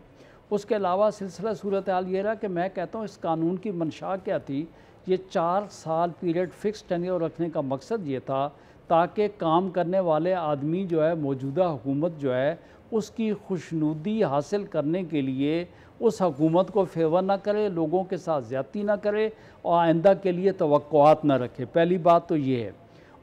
उसके अलावा सिलसिला सूरत हाल ये रहा कि मैं कहता हूँ इस कानून की मंशा क्या थी, ये 4 साल पीरियड फिक्स टेन्योर रखने का मकसद ये था ताकि काम करने वाले आदमी जो है मौजूदा हुकूमत जो है उसकी खुशनुदी हासिल करने के लिए उस हुकूमत को फेवर ना करे, लोगों के साथ ज़्यादती ना करे और आइंदा के लिए तवक्कुआत ना रखे। पहली बात तो ये है।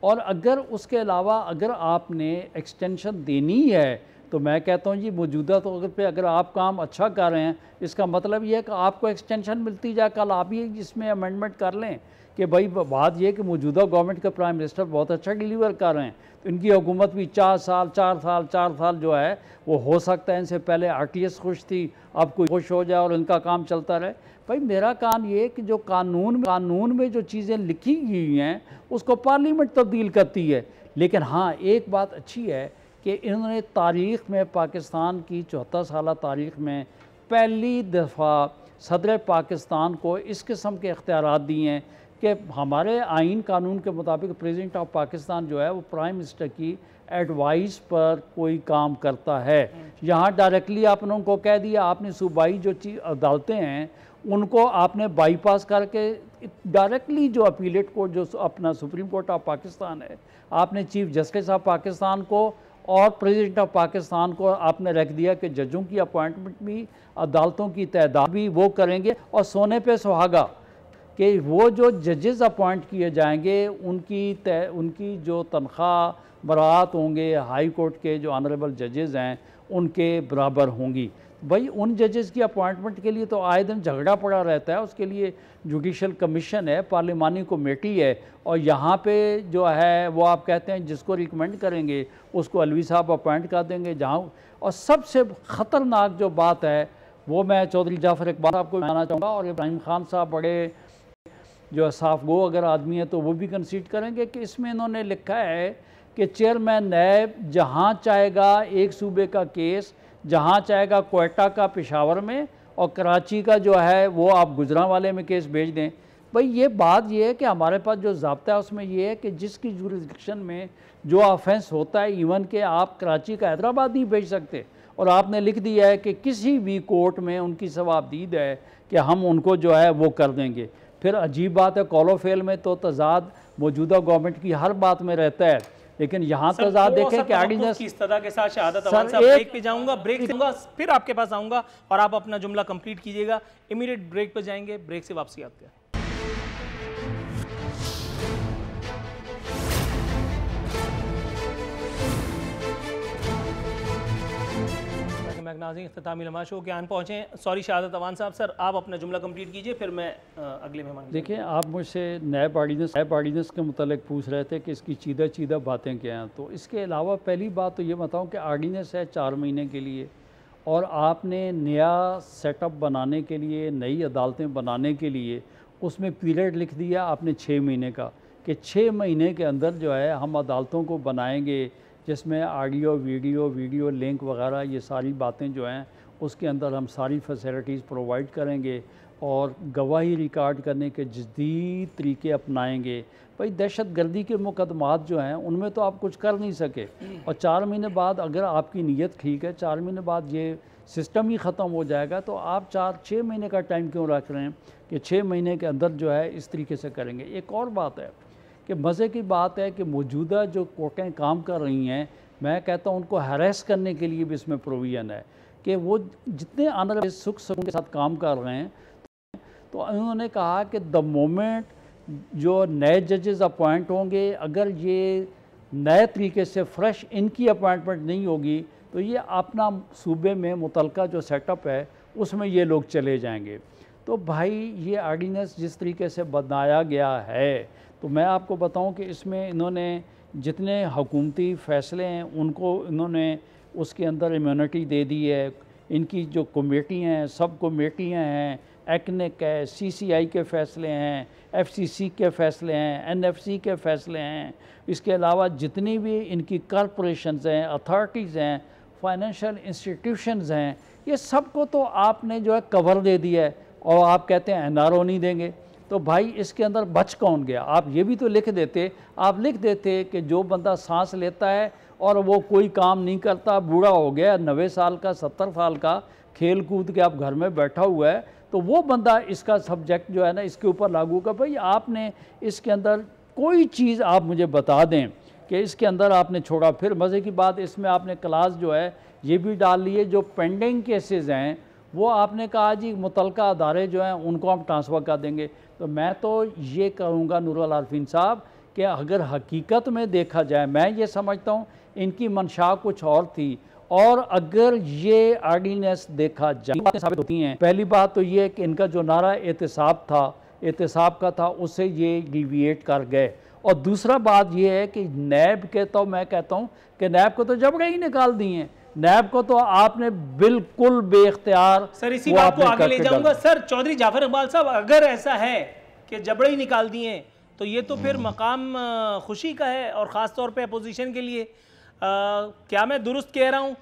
और अगर उसके अलावा अगर आपने एक्सटेंशन देनी है तो मैं कहता हूँ जी मौजूदा तौर पे अगर आप काम अच्छा कर रहे हैं इसका मतलब ये है कि आपको एक्सटेंशन मिलती जाए। कल आप ही इसमें अमेंडमेंट कर लें कि भाई बात ये कि मौजूदा गवर्नमेंट के प्राइम मिनिस्टर बहुत अच्छा डिलीवर कर रहे हैं तो इनकी हुकूमत भी 4 साल जो है वो हो सकता है। इनसे पहले RTS खुश थी, अब कोई खुश हो जाए और इनका काम चलता रहे। भाई मेरा काम ये कि जो कानून में जो चीज़ें लिखी गई हैं उसको पार्लियामेंट तब्दील करती है। लेकिन हाँ, एक बात अच्छी है कि इन्होंने तारीख़ में, पाकिस्तान की 74 साल तारीख़ में पहली दफ़ा सदर पाकिस्तान को इस किस्म के इख्तियारात दिए हैं कि हमारे आइन कानून के मुताबिक प्रेसिडेंट ऑफ पाकिस्तान जो है वो प्राइम मिनिस्टर की एडवाइस पर कोई काम करता है। यहाँ डायरेक्टली आपने उनको कह दिया, आपने सूबाई जो अदालतें हैं उनको आपने बाईपास करके डायरेक्टली जो अपीलेट कोर्ट जो अपना सुप्रीम कोर्ट ऑफ पाकिस्तान है, आपने चीफ जस्टिस ऑफ पाकिस्तान को और प्रेसिडेंट ऑफ पाकिस्तान को आपने रख दिया कि जजों की अपॉइंटमेंट भी, अदालतों की तैदाद भी वो करेंगे। और सोने पे सुहागा कि वो जो जजेस अपॉइंट किए जाएंगे उनकी जो तनख्वाह बरात होंगे हाई कोर्ट के जो ऑनरेबल जजेस हैं उनके बराबर होंगी। भाई उन जजेस की अपॉइंटमेंट के लिए तो आए दिन झगड़ा पड़ा रहता है, उसके लिए जुडिशल कमीशन है, पार्लिमानी कमेटी है और यहाँ पे जो है वो आप कहते हैं जिसको रिकमेंड करेंगे उसको अलवी साहब अपॉइंट कर देंगे जहाँ। और सबसे ख़तरनाक जो बात है वो मैं चौधरी जाफ़र इकबाल साहब को बताना चाहूँगा और इब्राहिम खान साहब बड़े जो साफ गो अगर आदमी है तो वो भी कंसीड करेंगे कि इसमें इन्होंने लिखा है कि चेयरमैन नैब जहाँ चाहेगा एक सूबे का केस, जहाँ चाहेगा क्वेटा का पेशावर में और कराची का जो है वो आप गुजरांवाले में केस भेज दें। भाई ये बात ये है कि हमारे पास जो ज़ाब्ता है उसमें ये है कि जिसकी जुरिस्डिक्शन में जो ऑफेंस होता है, इवन के आप कराची का हैदराबाद नहीं भेज सकते और आपने लिख दिया है कि किसी भी कोर्ट में उनकी सवाबदीद है कि हम उनको जो है वो कर देंगे। फिर अजीब बात है, कॉलोफेल में तो तजाद मौजूदा गवर्नमेंट की हर बात में रहता है, लेकिन यहाँ तजाद देखें कि ऑर्डिनेंस किस तरह के साथ शहादत अवान साहब ब्रेक पे जाऊंगा, ब्रेक दूंगा, फिर आपके पास आऊंगा और आप अपना जुमला कंप्लीट कीजिएगा। इमीडिएट ब्रेक पे जाएंगे, ब्रेक से वापसी आते हैं। नाज़रीन इख्तितामी लम्हा शो के आन पहुँचे। सॉरी शहादत अवान साहब, सर आप अपना जुमला कंप्लीट कीजिए फिर मैं अगले मेहमान। देखिए आप मुझसे नैब ऑर्डिनेंस के मुतालिक पूछ रहे थे कि इसकी चीदा बातें क्या हैं। तो इसके अलावा पहली बात तो ये बताऊं कि ऑर्डिनेंस है 4 महीने के लिए और आपने नया सेटअप बनाने के लिए, नई अदालतें बनाने के लिए उसमें पीरियड लिख दिया आपने 6 महीने का कि 6 महीने के अंदर जो है हम अदालतों को बनाएंगे जिसमें ऑडियो वीडियो लिंक वगैरह ये सारी बातें जो हैं उसके अंदर हम सारी फैसिलिटीज़ प्रोवाइड करेंगे और गवाही रिकॉर्ड करने के जदीद तरीके अपनाएंगे। भाई दहशत गर्दी के मुकदमात जो हैं उनमें तो आप कुछ कर नहीं सके, और 4 महीने बाद अगर आपकी नीयत ठीक है, 4 महीने बाद ये सिस्टम ही ख़त्म हो जाएगा, तो आप 4-6 महीने का टाइम क्यों रख रहे हैं कि 6 महीने के अंदर जो है इस तरीके से करेंगे। एक और बात है कि मज़े की बात है कि मौजूदा जो कोर्टें काम कर रही हैं, मैं कहता हूँ उनको हैरेस करने के लिए भी इसमें प्रोविज़न है कि वो जितने आने सुख सुकून के साथ काम कर रहे हैं। तो उन्होंने कहा कि द मोमेंट जो नए जजेस अपॉइंट होंगे, अगर ये नए तरीके से फ्रेश इनकी अपॉइंटमेंट नहीं होगी तो ये अपना सूबे में मुतलका जो सेटअप है उसमें ये लोग चले जाएंगे। तो भाई ये आर्डिनेंस जिस तरीके से बनाया गया है, तो मैं आपको बताऊं कि इसमें इन्होंने जितने हुकूमती फ़ैसले हैं उनको इन्होंने उसके अंदर इम्यूनिटी दे दी है। इनकी जो कमेटियाँ हैं, सब कमेटियाँ हैं, एक्नेक है, CCI के फ़ैसले हैं, FCC के फ़ैसले हैं, NFC के फ़ैसले हैं, इसके अलावा जितनी भी इनकी कॉरपोरेशंस हैं, अथॉरिटीज़ हैं, फाइनेंशियल इंस्टीट्यूशंस हैं, ये सबको तो आपने जो है कवर दे दिया है और आप कहते हैं NRO नहीं देंगे। तो भाई इसके अंदर बच कौन गया? आप ये भी तो लिख देते, आप लिख देते कि जो बंदा सांस लेता है और वो कोई काम नहीं करता, बूढ़ा हो गया, 90 साल का, 70 साल का, खेल कूद के आप घर में बैठा हुआ है, तो वो बंदा इसका सब्जेक्ट जो है ना इसके ऊपर लागू कर। भाई आपने इसके अंदर कोई चीज़ आप मुझे बता दें कि इसके अंदर आपने छोड़ा। फिर मज़े की बात, इसमें आपने क्लास जो है ये भी डाल लिए, जो पेंडिंग केसेस हैं वो आपने कहा जी मुतलका अदारे जो हैं उनको हम ट्रांसफ़र कर देंगे। तो मैं तो ये कहूँगा नूरुल आरफीन साहब कि अगर हकीकत में देखा जाए, मैं ये समझता हूँ इनकी मंशा कुछ और थी, और अगर ये आर्डिनेंस देखा जाए साबित होती हैं। पहली बात तो ये कि इनका जो नारा एहतिसाब का था उससे ये डिविएट कर गए, और दूसरा बात ये है कि नैब के, तो मैं कहता हूँ कि नैब को तो जबड़े ही निकाल दिए हैं। नैब को तो आपने बिल्कुल बेख्तियार, सर इसी बात को आगे ले जाऊंगा। सर चौधरी जाफर इकबाल साहब, अगर ऐसा है कि जबड़े ही निकाल दिए तो ये तो फिर मकाम खुशी का है, और ख़ास तौर पे अपोजिशन के लिए। क्या मैं दुरुस्त कह रहा हूँ?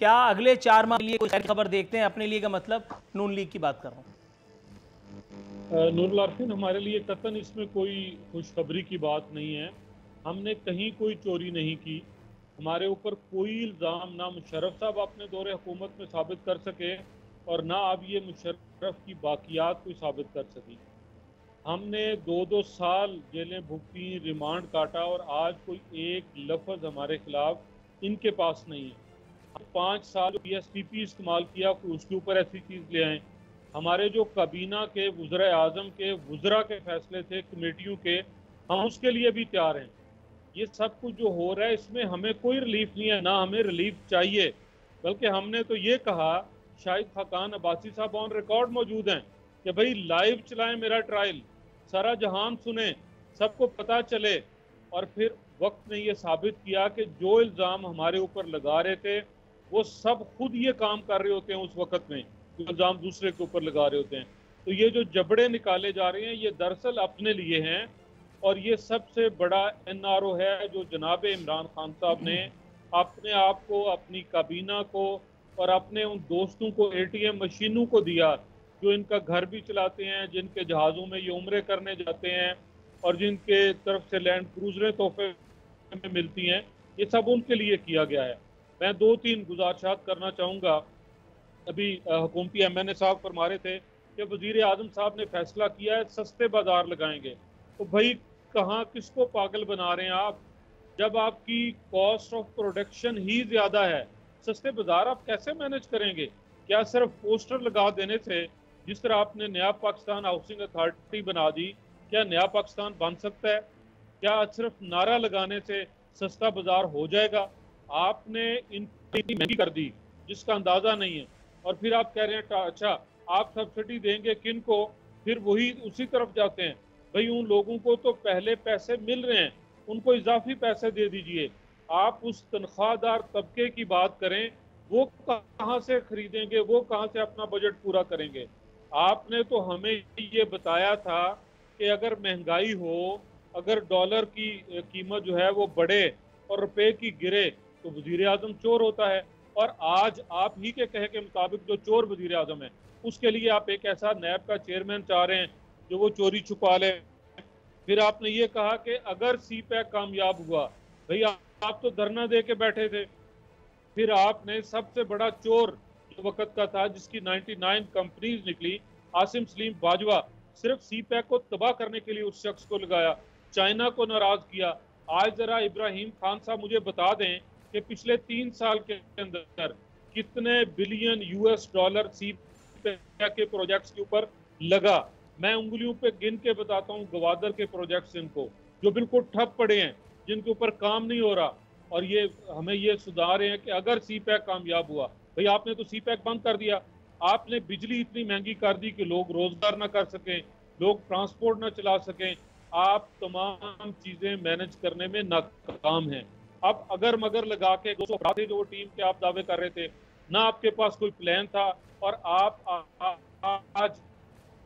क्या अगले 4 माह के लिए कोई खबर देखते हैं अपने लिए का मतलब? नून लीग की बात कर रहा हूँ। नूरुल आरफीन, हमारे लिए कतन इसमें कोई खुशखबरी की बात नहीं है। हमने कहीं कोई चोरी नहीं की, हमारे ऊपर कोई इल्ज़ाम ना मुशर्रफ साहब अपने दौरे हुकूमत में साबित कर सके और ना अब ये मुशर्रफ की बाकियात कोई साबित कर सकी। हमने 2-2 साल जेलें भुगती, रिमांड काटा, और आज कोई एक लफ्ज़ हमारे खिलाफ इनके पास नहीं है। 5 साल PSTP इस्तेमाल किया, उसके ऊपर ऐसी चीज़ ले आए। हमारे जो काबीना के वज़ीर आज़म के वज़रा के फैसले थे कमेटियों के, हम उसके लिए भी तैयार हैं। ये सब कुछ जो हो रहा है इसमें हमें कोई रिलीफ नहीं है, ना हमें रिलीफ चाहिए। बल्कि हमने तो ये कहा, शाहिद खाकान अब्बासी साहब ऑन रिकॉर्ड मौजूद हैं कि भाई लाइव चलाएं मेरा ट्रायल, सारा जहान सुने, सबको पता चले। और फिर वक्त ने ये साबित किया कि जो इल्ज़ाम हमारे ऊपर लगा रहे थे वो सब खुद ये काम कर रहे होते हैं उस वक़्त में, जो इल्ज़ाम दूसरे के ऊपर लगा रहे होते हैं। तो ये जो जबड़े निकाले जा रहे हैं ये दरअसल अपने लिए हैं, और ये सबसे बड़ा NRO है जो जनाब इमरान खान साहब ने अपने आप को, अपनी काबीना को और अपने उन दोस्तों को ATM मशीनों को दिया जो इनका घर भी चलाते हैं, जिनके जहाज़ों में ये उम्रे करने जाते हैं और जिनके तरफ से लैंड क्रूजरें तोहफे में मिलती हैं। ये सब उनके लिए किया गया है। मैं 2-3 गुजारिशात करना चाहूँगा। अभी हुकूमती MNA साहब फरमा रहे थे कि वज़ीर आज़म साहब ने फैसला किया है सस्ते बाज़ार लगाएंगे। तो भाई कहाँ किसको पागल बना रहे हैं आप? जब आपकी कॉस्ट ऑफ प्रोडक्शन ही ज़्यादा है, सस्ते बाज़ार आप कैसे मैनेज करेंगे? क्या सिर्फ पोस्टर लगा देने से, जिस तरह आपने नया पाकिस्तान हाउसिंग अथॉरिटी बना दी, क्या नया पाकिस्तान बन सकता है? क्या सिर्फ नारा लगाने से सस्ता बाज़ार हो जाएगा? आपने इतनी महंगी कर दी जिसका अंदाज़ा नहीं है, और फिर आप कह रहे हैं अच्छा आप सब्सिडी देंगे किन को? फिर वही उसी तरफ जाते हैं। भाई उन लोगों को तो पहले पैसे मिल रहे हैं, उनको इजाफी पैसे दे दीजिए। आप उस तनख्वाहदार तबके की बात करें, वो कहाँ से खरीदेंगे, वो कहाँ से अपना बजट पूरा करेंगे? आपने तो हमें ये बताया था कि अगर महंगाई हो, अगर डॉलर की कीमत जो है वो बढ़े और रुपए की गिरे तो वजीर आजम चोर होता है। और आज आप ही के कहे के मुताबिक जो चोर वजीर आजम है उसके लिए आप एक ऐसा नैब का चेयरमैन चाह रहे हैं जो वो चोरी छुपा ले। फिर आपने ये कहा कि अगर सी पैक कामयाब हुआ, भाई आप तो धरना दे के बैठे थे। फिर आपने सबसे बड़ा चोर जो वक्त का था, जिसकी 99 कंपनीज निकली, आसिम सलीम बाजवा, सिर्फ सी पैक को तबाह करने के लिए उस शख्स को लगाया, चाइना को नाराज किया। आज जरा इब्राहिम खान साहब मुझे बता दें कि पिछले 3 साल के अंदर कितने बिलियन US$ सी पैक के प्रोजेक्ट्स के ऊपर लगा। मैं उंगलियों पे गिन के बताता हूँ गवादर के प्रोजेक्ट्स इनको, जो बिल्कुल ठप पड़े हैं, जिनके ऊपर काम नहीं हो रहा। और ये हमें ये सुधार रहे हैं कि अगर सी पैक कामयाब हुआ, भाई आपने तो सी पैक बंद कर दिया, आपने बिजली इतनी महंगी कर दी कि लोग रोजगार ना कर सकें, लोग ट्रांसपोर्ट ना चला सकें, आप तमाम चीजें मैनेज करने में नाकाम हैं। अब अगर मगर लगा के 200 थे जो टीम के आप दावे कर रहे थे, ना आपके पास कोई प्लान था, और आप आज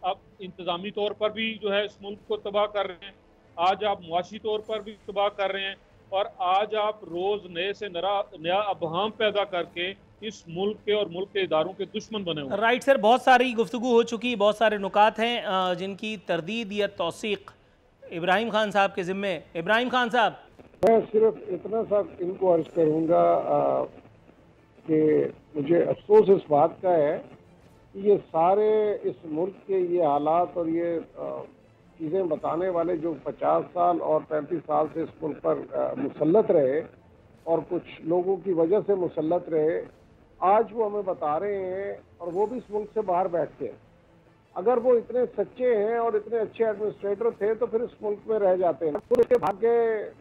आप इंतजामी तौर पर भी जो है इस मुल्क को तबाह कर रहे हैं, आज आप मुआशी तौर पर भी तबाह कर रहे हैं, और आज आप रोज नए से नया अबहाम पैदा करके इस मुल्क के और मुल्क के इदारों के दुश्मन बने हुए। राइट सर, बहुत सारी गुफ्तगू हो चुकी, बहुत सारे नुकात हैं जिनकी तरदीद या तौसीक इब्राहिम खान साहब के जिम्मे। इब्राहिम खान साहब, मैं सिर्फ इतना सा इनको अर्ज करूँगा कि मुझे अफसोस इस बात का है कि ये सारे इस मुल्क के ये हालात और ये चीज़ें बताने वाले जो 50 साल और 35 साल से इस मुल्क पर मुसल्लत रहे और कुछ लोगों की वजह से मुसल्लत रहे, आज वो हमें बता रहे हैं, और वो भी इस मुल्क से बाहर बैठ के। अगर वो इतने सच्चे हैं और इतने अच्छे एडमिनिस्ट्रेटर थे तो फिर इस मुल्क में रह जाते हैं। फिर भागे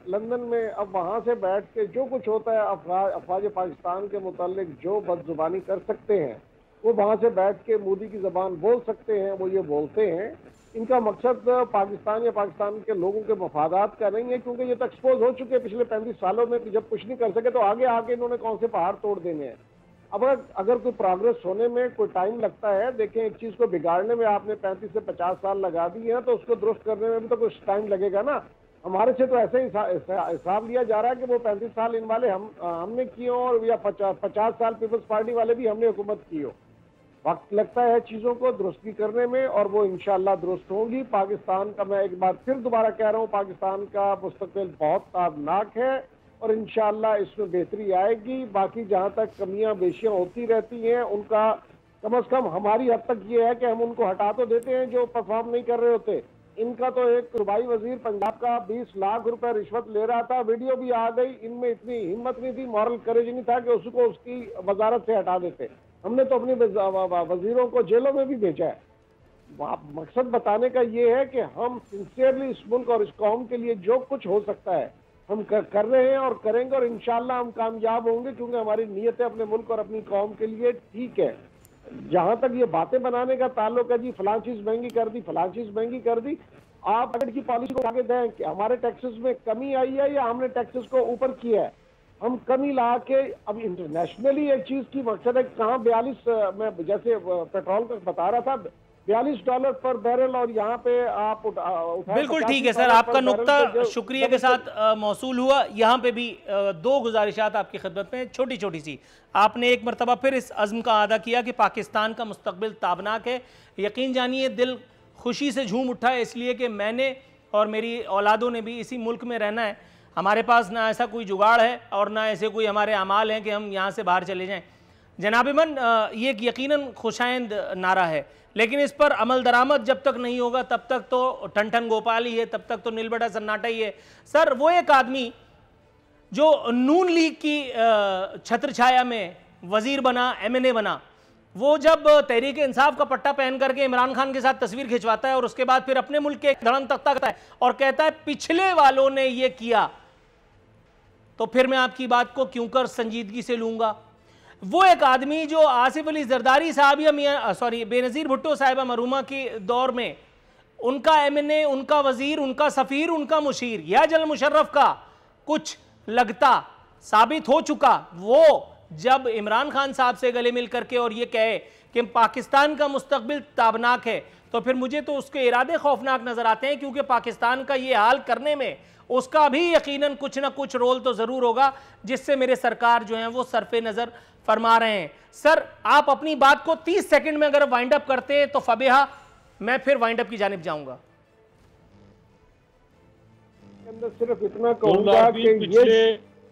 लंदन में, अब वहाँ से बैठ के जो कुछ होता है अफवाज पाकिस्तान के मुतालिक जो बदजुबानी कर सकते हैं, वो वहाँ से बैठ के मोदी की ज़बान बोल सकते हैं, वो ये बोलते हैं। इनका मकसद पाकिस्तान या पाकिस्तान के लोगों के मफादात का नहीं है, क्योंकि ये तो एक्सपोज हो चुके हैं पिछले 35 सालों में कि जब कुछ नहीं कर सके तो आगे आके इन्होंने कौन से पहाड़ तोड़ देने हैं। अब अगर कोई प्रोग्रेस होने में कोई टाइम लगता है, देखें एक चीज़ को बिगाड़ने में आपने 35 से 50 साल लगा दी है, तो उसको दुरुस्त करने में भी तो कुछ टाइम लगेगा ना। हमारे से तो ऐसे ही हिसाब लिया जा रहा है कि वो 35 साल इन वाले हमने किए हो, और या 50 साल पीपल्स पार्टी वाले भी हमने हुकूमत की हो। वक्त लगता है चीज़ों को दुरुस्ती करने में, और वो इंशाल्लाह दुरुस्त होगी। पाकिस्तान का, मैं एक बार फिर दोबारा कह रहा हूँ, पाकिस्तान का मुस्तकबिल बहुत ताबनाक है और इंशाल्लाह इसमें बेहतरी आएगी। बाकी जहाँ तक कमियां बेशियां होती रहती हैं, उनका कम से कम हमारी हद तक ये है कि हम उनको हटा तो देते हैं जो परफॉर्म नहीं कर रहे होते। इनका तो एक सूबाई वजीर पंजाब का 20 लाख रुपए रिश्वत ले रहा था, वीडियो भी आ गई। इनमें इतनी हिम्मत नहीं थी, मॉरल करेज नहीं था कि उसको उसकी वजारत से हटा देते। हमने तो अपने वजीरों को जेलों में भी भेजा है। मकसद बताने का ये है कि हम सिंसियरली इस मुल्क और इस कौम के लिए जो कुछ हो सकता है हम कर रहे हैं और करेंगे, और इंशाल्लाह हम कामयाब होंगे, क्योंकि हमारी नीयत है अपने मुल्क और अपनी कौम के लिए ठीक है। जहां तक ये बातें बनाने का ताल्लुक है, जी फलां चीज महंगी कर दी, फलां चीज महंगी कर दी, आप अगर की पॉलिसी को आगे दें कि हमारे टैक्सेस में कमी आई है या हमने टैक्सेस को ऊपर किया है। हम कमी ला के, अब इंटरनेशनली एक चीज की मकसद है, कहाँ 42 मैं जैसे पेट्रोल का बता रहा था, $42 पर बैरल, और यहाँ पे आप बिल्कुल ठीक है सर, आपका नुक्ता शुक्रिया के साथ मौसूल हुआ। यहाँ पे भी 2 गुजारिशात आपकी खिदमत में, छोटी छोटी सी। आपने एक मरतबा फिर इस अज़्म का अदा किया कि पाकिस्तान का मुस्तकबिल ताबनाक है। यकीन जानिए दिल खुशी से झूम उठा है, इसलिए कि मैंने और मेरी औलादों ने भी इसी मुल्क में रहना है। हमारे पास ना ऐसा कोई जुगाड़ है और ना ऐसे कोई हमारे अमाल हैं कि हम यहाँ से बाहर चले जाएँ। जनाब-ए-मन, ये यकीनन खुशाइंद नारा है, लेकिन इस पर अमल दरामद जब तक नहीं होगा तब तक तो ठन ठन गोपाल ही है, तब तक तो नीलबटा सन्नाटा ही है। सर, वो एक आदमी जो नून लीग की छत्र छाया में वजीर बना, MNA बना, वो जब तहरीक इंसाफ का पट्टा पहन करके इमरान खान के साथ तस्वीर खिंचवाता है और उसके बाद फिर अपने मुल्क के धड़म तख्ता करता है और कहता है पिछले वालों ने ये किया, तो फिर मैं आपकी बात को क्यों कर संजीदगी से लूंगा। वो एक आदमी जो आसिफ अली जरदारी साहब या बेनज़ीर भुट्टो साहिबा मरूमा के दौर में उनका MNA, उनका वजीर, उनका सफ़ीर, उनका मुशीर या जनरल मुशर्रफ का कुछ लगता साबित हो चुका, वो जब इमरान खान साहब से गले मिल करके और ये कहे कि पाकिस्तान का मुस्तकबिल ताबनाक है, तो फिर मुझे तो उसके इरादे खौफनाक नजर आते हैं, क्योंकि पाकिस्तान का ये हाल करने में उसका भी यकीनन कुछ ना कुछ रोल तो ज़रूर होगा, जिससे मेरे सरकार जो है वो सरफे नज़र फरमा रहे हैं। सर आप अपनी बात को 30 सेकंड में अगर वाइंड अप करते तो फबेहा मैं फिर वाइंड अप की जानिब जाऊंगा। सिर्फ इतना कहूंगा कि पिछले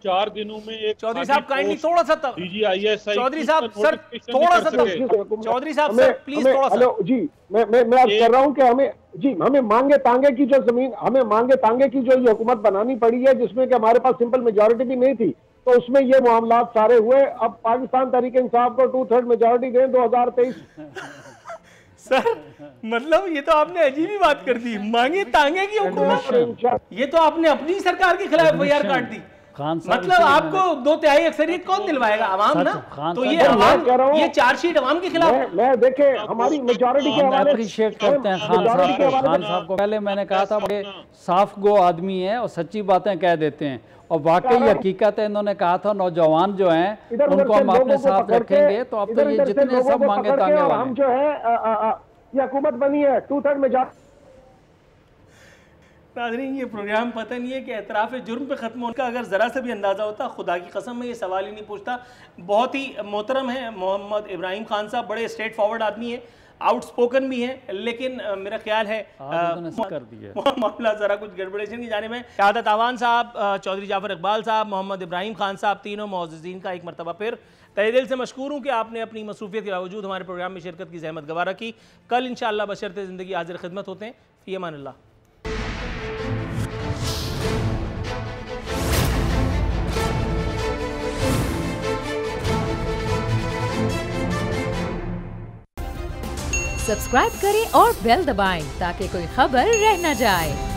4 दिनों में एक चौधरी साहब काइंडली थोड़ा सा DGISI चौधरी साहब सर थोड़ा सा चौधरी साहब सर प्लीज थोड़ा सा। हेलो जी, मैं अर्ज कर रहा हूं कि हमें मांगे तांगे की जो जमीन, हमें मांगे तांगे की जो ये हुकूमत बनानी पड़ी है, जिसमें कि हमारे पास सिंपल मेजॉरिटी भी नहीं थी, तो उसमें ये मामला सारे हुए। अब पाकिस्तान तहरीक इंसाफ को 2/3 मेजॉरिटी दें 2023। सर मतलब ये तो आपने अजीब ही बात कर दी, मांगे तांगे की हुकूमत, ये तो आपने अपनी सरकार के खिलाफ FIR काट दी। मतलब आपको 2/3 अक्सरियत कौन दिलवाएगा? अवाम ना। तो ये अवाम, ये चार्जशीट अवाम के खिलाफ। मैं देखे हमारी मेजॉरिटी के हवाले अप्रिशिएट करते हैं खान साहब को। पहले मैंने कहा था बड़े साफ गो आदमी है और सच्ची बातें कह देते हैं, और वाकई हकीकत है। इन्होंने कहा था नौजवान जो हैं उनको हम अपने साथ रखेंगे, तो अब तो ये जितने सब मांगे तांगे वाले हम जो है ये हुकूमत बनी है 2/3 मेजॉरिटी। नाज़रीन ये प्रोग्राम पता नहीं है कि एतराफ़ जुर्म पे ख़त्म होने का अगर ज़रा सा भी अंदाज़ा होता, खुदा की कसम में ये सवाल ही नहीं पूछता। बहुत ही मोहतरम है मोहम्मद इब्राहिम खान साहब, बड़े स्ट्रेट फॉरवर्ड आदमी है, आउटस्पोकन भी है, लेकिन मेरा ख्याल है मामला ज़रा कुछ गड़बड़ेशन की जानिब में। शहादत आवान साहब, चौधरी जाफ़र इकबाल साहब, मोहम्मद इब्राहिम खान साहब, तीनों मुअज़्ज़िज़ीन का एक मरतबा फिर तहे दिल से मशकूर हूँ कि आपने अपनी मसरूफियत के बावजूद हमारे प्रोग्राम में शिरकत की ज़हमत गवारा की। कल इंशाअल्लाह बशर्ते ज़िंदगी हाज़िर खिदमत होते हैं। फ़ी अमानिल्लाह। सब्सक्राइब करें और बेल दबाएं ताकि कोई खबर रह न जाए।